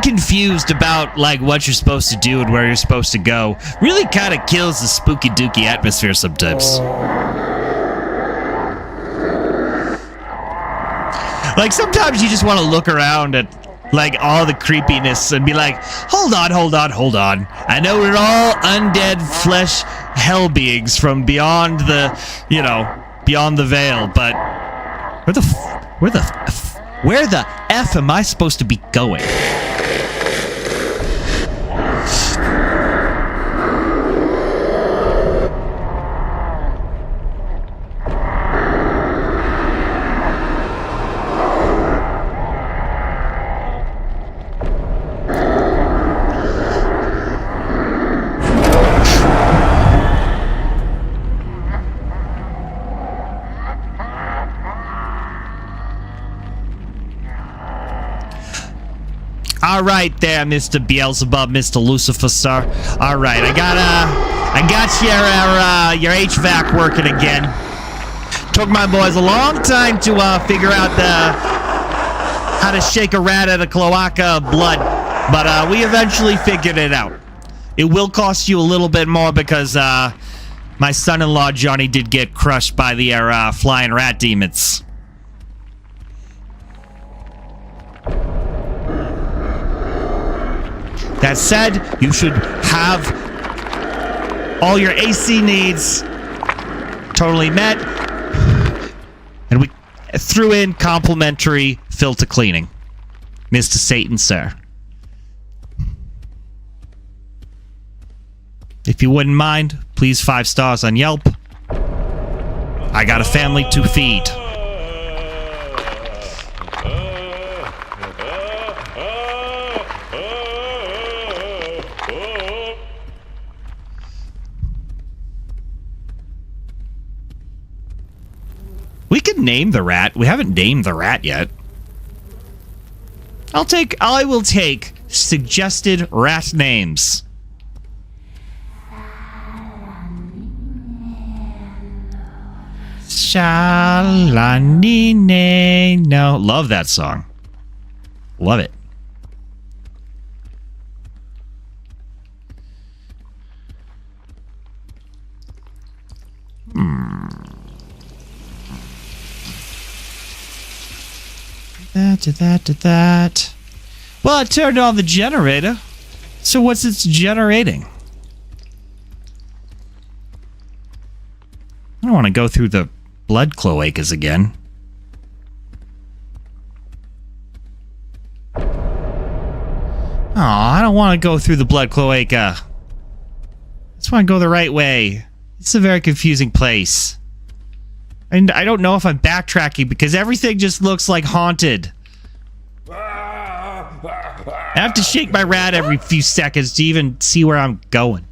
Confused about like what you're supposed to do and where you're supposed to go really kind of kills the spooky dooky atmosphere sometimes. Like sometimes you just want to look around at like all the creepiness and be like, hold on. I know we're all undead flesh hell beings from beyond the, beyond the veil, but where the F am I supposed to be going? All right there, Mr. Beelzebub, Mr. Lucifer, sir. All right, I got your HVAC working again. Took my boys a long time to figure out how to shake a rat at a cloaca of blood, but we eventually figured it out. It will cost you a little bit more because my son-in-law Johnny did get crushed by the flying rat demons. That said, you should have all your AC needs totally met. And we threw in complimentary filter cleaning. Mr. Satan, sir. If you wouldn't mind, please 5 stars on Yelp. I got a family to feed. We could name the rat. We haven't named the rat yet. I will take suggested rat names. Shalanine. No, love that song. Love it. That. Well, I turned on the generator. So what's it generating? I don't want to go through the blood cloacas again. Oh, I don't want to go through the blood cloaca. I just want to go the right way. It's a very confusing place. And I don't know if I'm backtracking because everything just looks like haunted. I have to shake my rat every few seconds to even see where I'm going.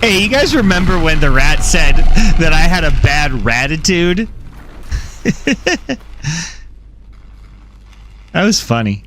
Hey, you guys remember when the rat said that I had a bad ratitude? That was funny.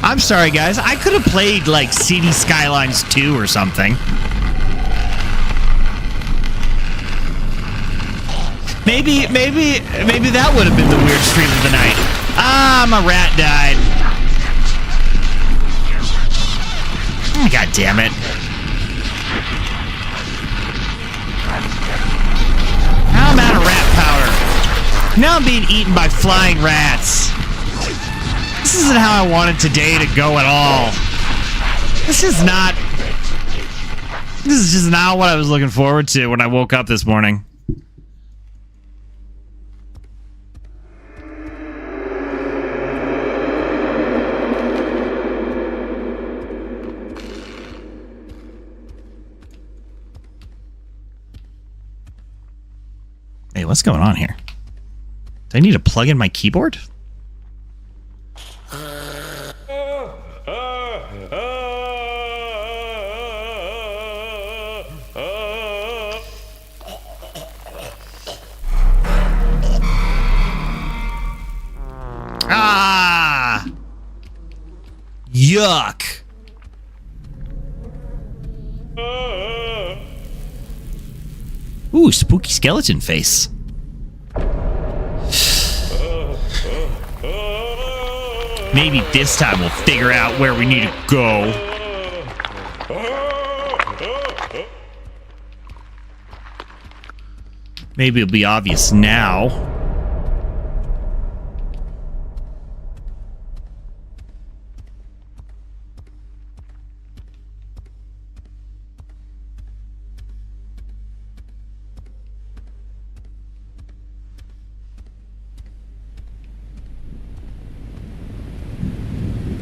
I'm sorry, guys. I could have played, like, City Skylines 2 or something. Maybe that would have been the weird stream of the night. Ah, my rat died. Oh, God damn it. Now I'm out of rat powder. Now I'm being eaten by flying rats. This isn't how I wanted today to go at all. This is just not what I was looking forward to when I woke up this morning. Hey, what's going on here? Do I need to plug in my keyboard? Ah! Yuck! Ooh, spooky skeleton face. Maybe this time we'll figure out where we need to go. Maybe it'll be obvious now.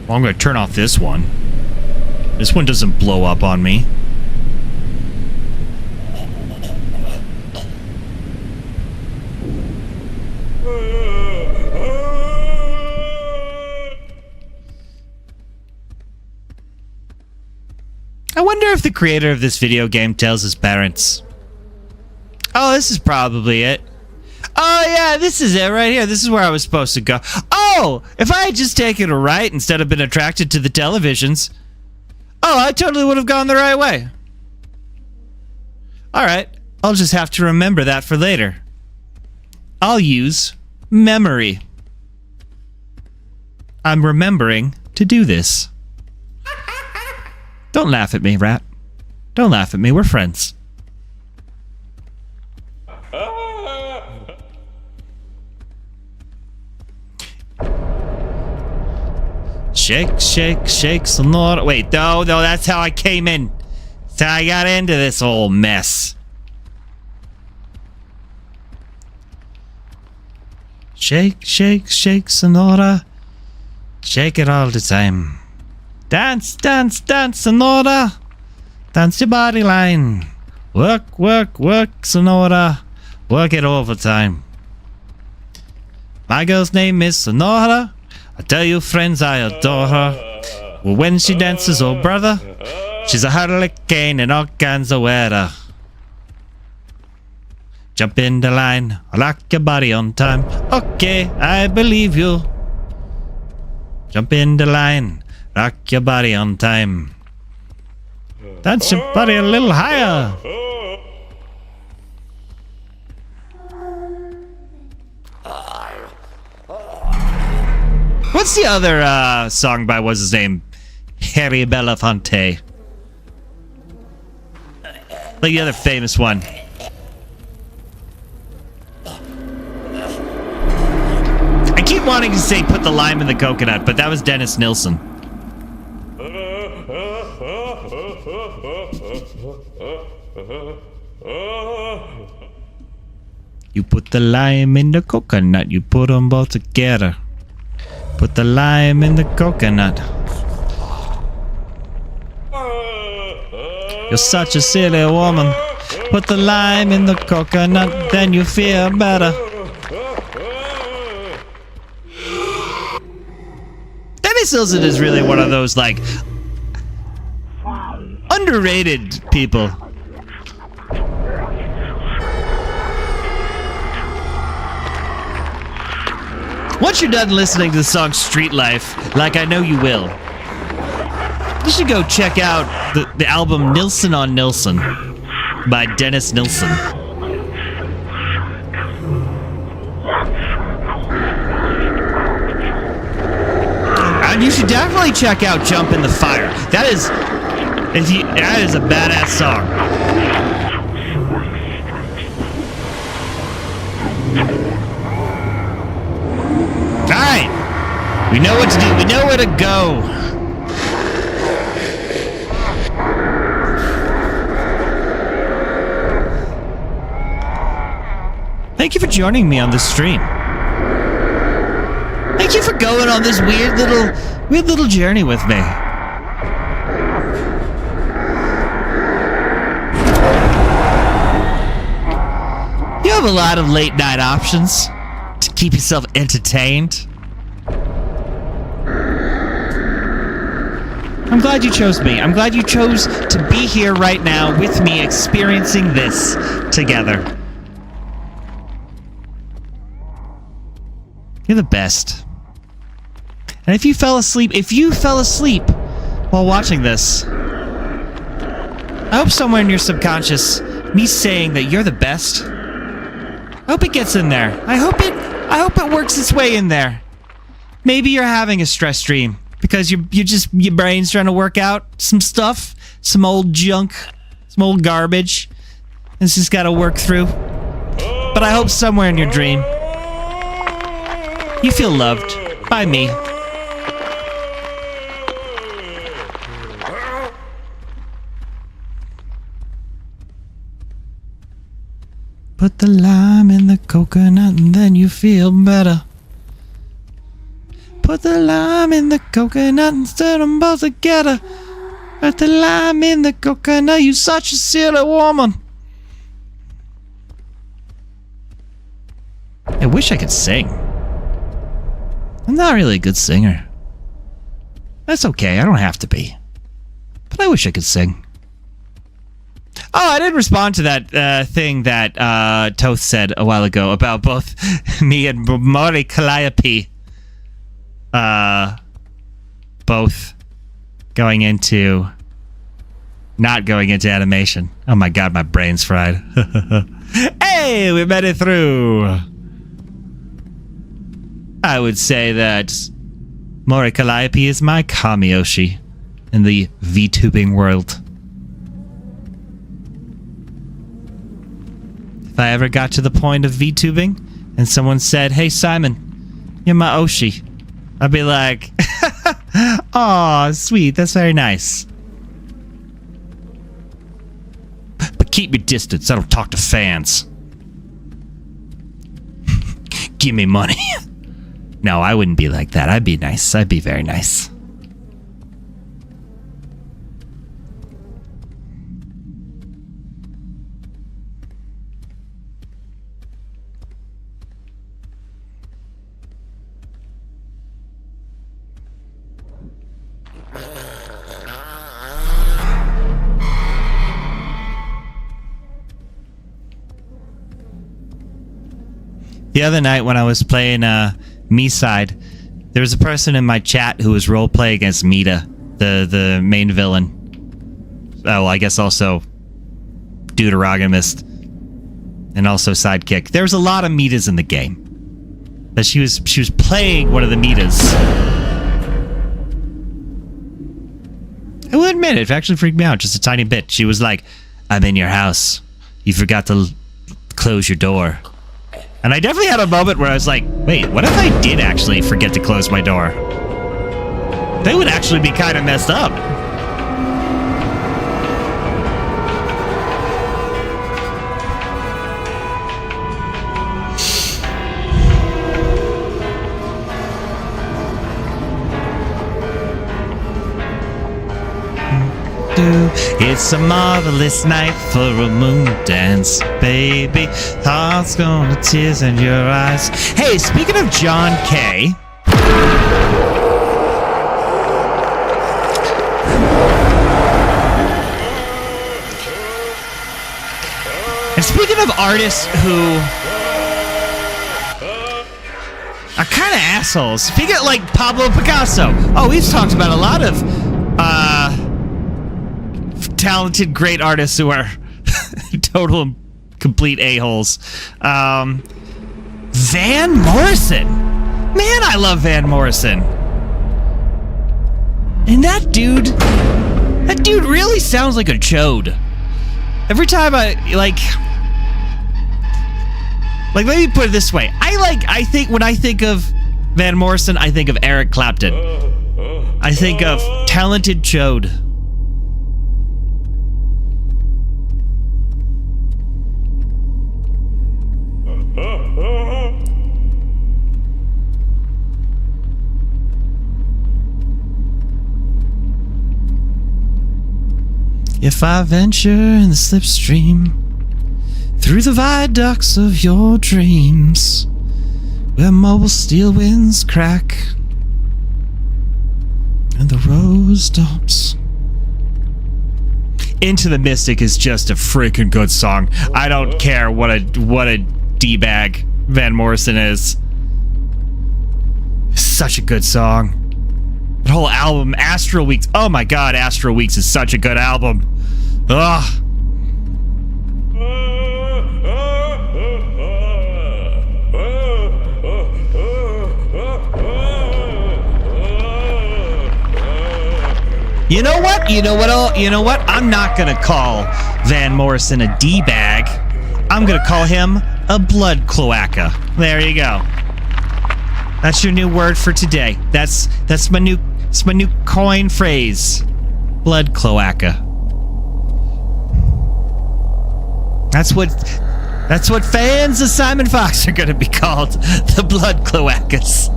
Well, I'm going to turn off this one. This one doesn't blow up on me. I wonder if the creator of this video game tells his parents. Oh, this is probably it. Oh, yeah, this is it right here. This is where I was supposed to go. Oh, if I had just taken a right instead of been attracted to the televisions. Oh, I totally would have gone the right way. All right, I'll just have to remember that for later. I'll use memory. I'm remembering to do this. Don't laugh at me, Rat. Don't laugh at me. We're friends. Shake, shake, shake, Sonora. Wait, no, that's how I came in. That's how I got into this whole mess. Shake, shake, shake, Sonora. Shake it all the time. Dance, dance, dance, Sonora. Dance your body line. Work, work, work, Sonora. Work it overtime. My girl's name is Sonora. I tell you, friends, I adore her. Well, when she dances, oh brother, she's a hurricane in all kinds of weather. Jump in the line, lock your body on time. Okay, I believe you. Jump in the line, rock your body on time. Dance your body a little higher. What's the other song by, what's his name? Harry Belafonte. Like the other famous one. I keep wanting to say put the lime in the coconut, but that was Dennis Nilsson. You put the lime in the coconut, you put them both together. Put the lime in the coconut. You're such a silly woman. Put the lime in the coconut, then you feel better. Dennis Nilsson is really one of those, like, underrated people. Once you're done listening to the song Street Life, like I know you will, you should go check out the album Nilsson on Nilsson by Dennis Nilsson. And you should definitely check out Jump in the Fire. That is a badass song. Alright, we know what to do, we know where to go. Thank you for joining me on this stream. Thank you for going on this weird little journey with me. You have a lot of late night options to keep yourself entertained. I'm glad you chose me. I'm glad you chose to be here right now with me experiencing this together. You're the best. And if you fell asleep while watching this, I hope somewhere in your subconscious, me saying that you're the best, I hope it gets in there. I hope it works its way in there. Maybe you're having a stress dream because your brain's trying to work out some stuff, some old junk, some old garbage. And it's just got to work through. But I hope somewhere in your dream, you feel loved by me. Put the lime in the coconut and then you feel better. Put the lime in the coconut and stir them both together. Put the lime in the coconut, you such a silly woman. I wish I could sing. I'm not really a good singer. That's okay, I don't have to be. But I wish I could sing. Oh, I did respond to that thing that Toth said a while ago about both me and Mori Calliope both going into... not going into animation. Oh my god, my brain's fried. Hey, we made it through. I would say that Mori Calliope is my Kamiyoshi in the VTubing world. If I ever got to the point of VTubing and someone said, hey Simon, you're my Oshi, I'd be like, aw, sweet, that's very nice. But keep your distance, I don't talk to fans. Give me money. No, I wouldn't be like that. I'd be nice. I'd be very nice. The other night when I was playing Me-Side, there was a person in my chat who was roleplay against Mita, the main villain. Oh, I guess also Deuterogamist, and also Sidekick. There was a lot of Mitas in the game, but she was playing one of the Mitas. I will admit, it actually freaked me out just a tiny bit. She was like, "I'm in your house. You forgot to close your door." And I definitely had a moment where I was like, wait, what if I did actually forget to close my door? They would actually be kind of messed up. It's a marvelous night for a moon dance, baby. Heart's gonna tears in your eyes. Hey, speaking of John K. And speaking of artists who are kind of assholes, speaking of like Pablo Picasso. Oh, we've talked about a lot of talented, great artists who are total and complete a-holes. Van Morrison. Man, I love Van Morrison. And that dude really sounds like a chode. Every time I, like, let me put it this way. I think when I think of Van Morrison, I think of Eric Clapton. I think of talented chode. If I venture in the slipstream through the viaducts of your dreams, where mobile steel winds crack and the rose stops. Into the Mystic is just a freaking good song. I don't care what a D-bag Van Morrison is. Such a good song. The whole album, Astral Weeks. Oh my god, Astral Weeks is such a good album. Ugh. You know what? You know what? I'm not gonna call Van Morrison a D-bag. I'm gonna call him a blood cloaca. There you go. That's your new word for today. That's my new coin phrase. Blood cloaca. That's what fans of Simon Fox are gonna be called. The blood cloacas.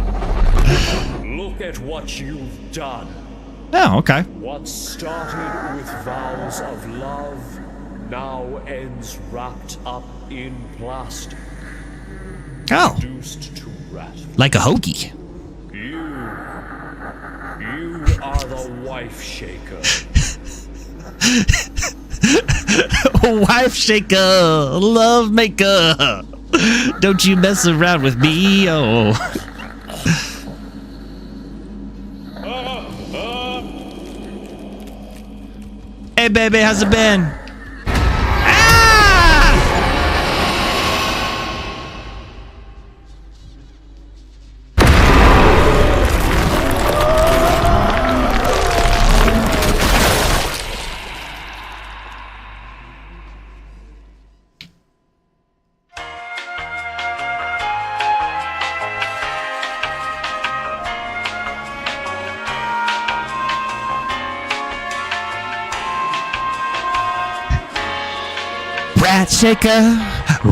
Look at what you've done. Oh, okay. What started with vows of love now ends wrapped up in plastic. Oh. Reduced to rat. Like a hoagie. You are the wife shaker. Wife shaker, love maker. Don't you mess around with me, oh. Hey, baby, how's it been?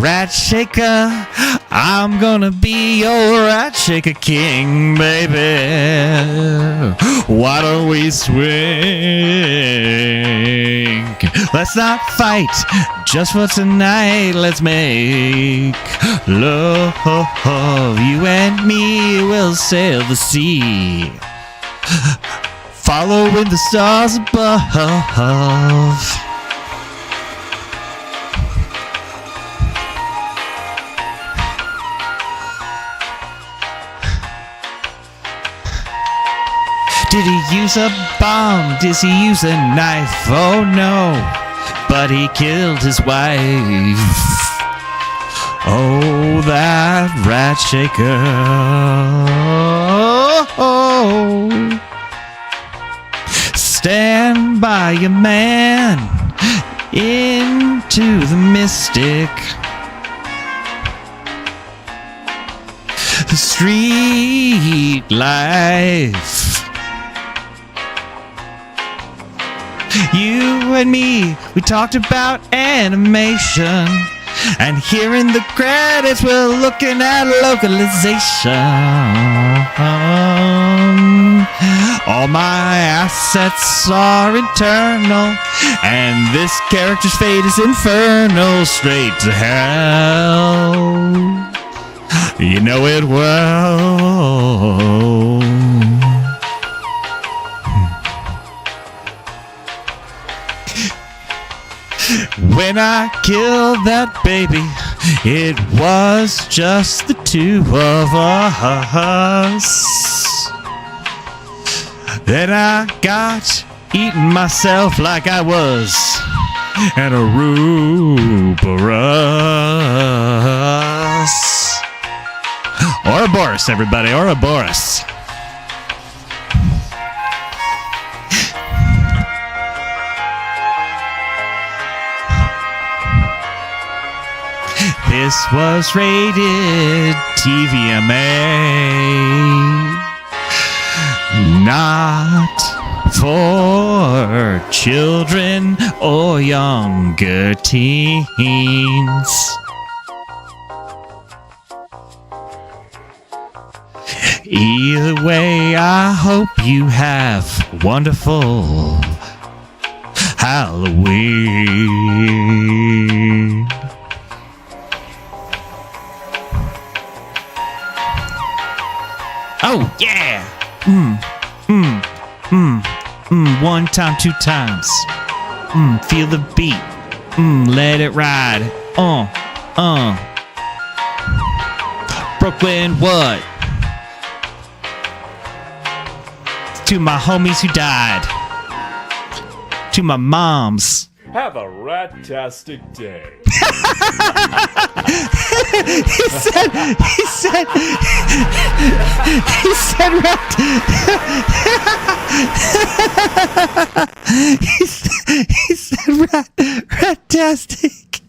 Ratshaker, I'm gonna be your Ratshaker king, baby. Why don't we swing? Let's not fight, just for tonight. Let's make love. You and me will sail the sea, following the stars above. Did he use a bomb? Did he use a knife? Oh no, but he killed his wife. Oh, that Ratshaker. Oh, stand by your man into the mystic. The street life. You and me, we talked about animation, and here in the credits we're looking at localization. All my assets are internal, and this character's fate is infernal, straight to hell. You know it well. When I killed that baby, it was just the two of us. Then I got eating myself like I was an Ouroboros. Ouroboros, everybody, Ouroboros. This was rated TVMA, not for children or younger teens. Either way, I hope you have wonderful Halloween. Oh, yeah! One time, two times. Feel the beat. Let it ride. Brooklyn, what? To my homies who died. To my moms. Have a rat-tastic day. he said rat-tastic.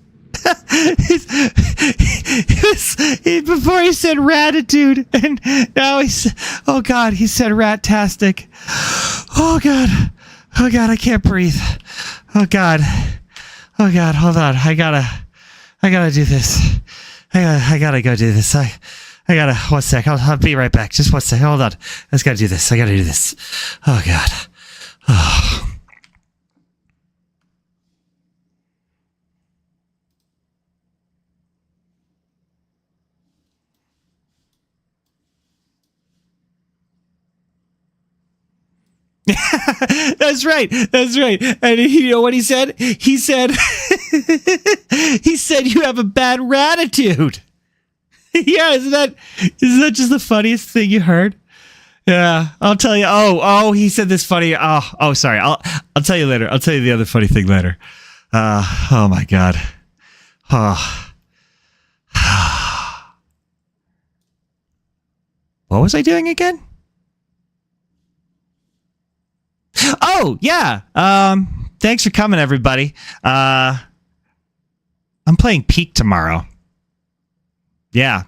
Before he said ratitude, and now he said, oh God, he said rat-tastic. Oh God, I can't breathe. Oh God, hold on, I gotta do this. I gotta go do this. I gotta, 1 sec, I'll be right back. Just 1 sec, hold on. I just gotta do this. I gotta do this. Oh God. Oh. That's right. And you know what he said? He said, He said you have a bad ratitude. Yeah, isn't that just the funniest thing you heard? Yeah, I'll tell you. Oh, he said this funny. Oh, sorry. I'll tell you later. I'll tell you the other funny thing later. Oh my God. Oh. What was I doing again? Oh, yeah. Thanks for coming, everybody. I'm playing Peak tomorrow. Yeah.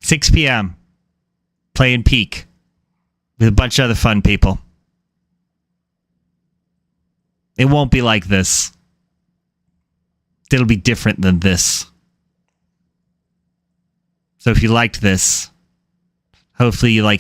6 p.m. Playing Peak with a bunch of other fun people. It won't be like this. It'll be different than this. So if you liked this, hopefully you like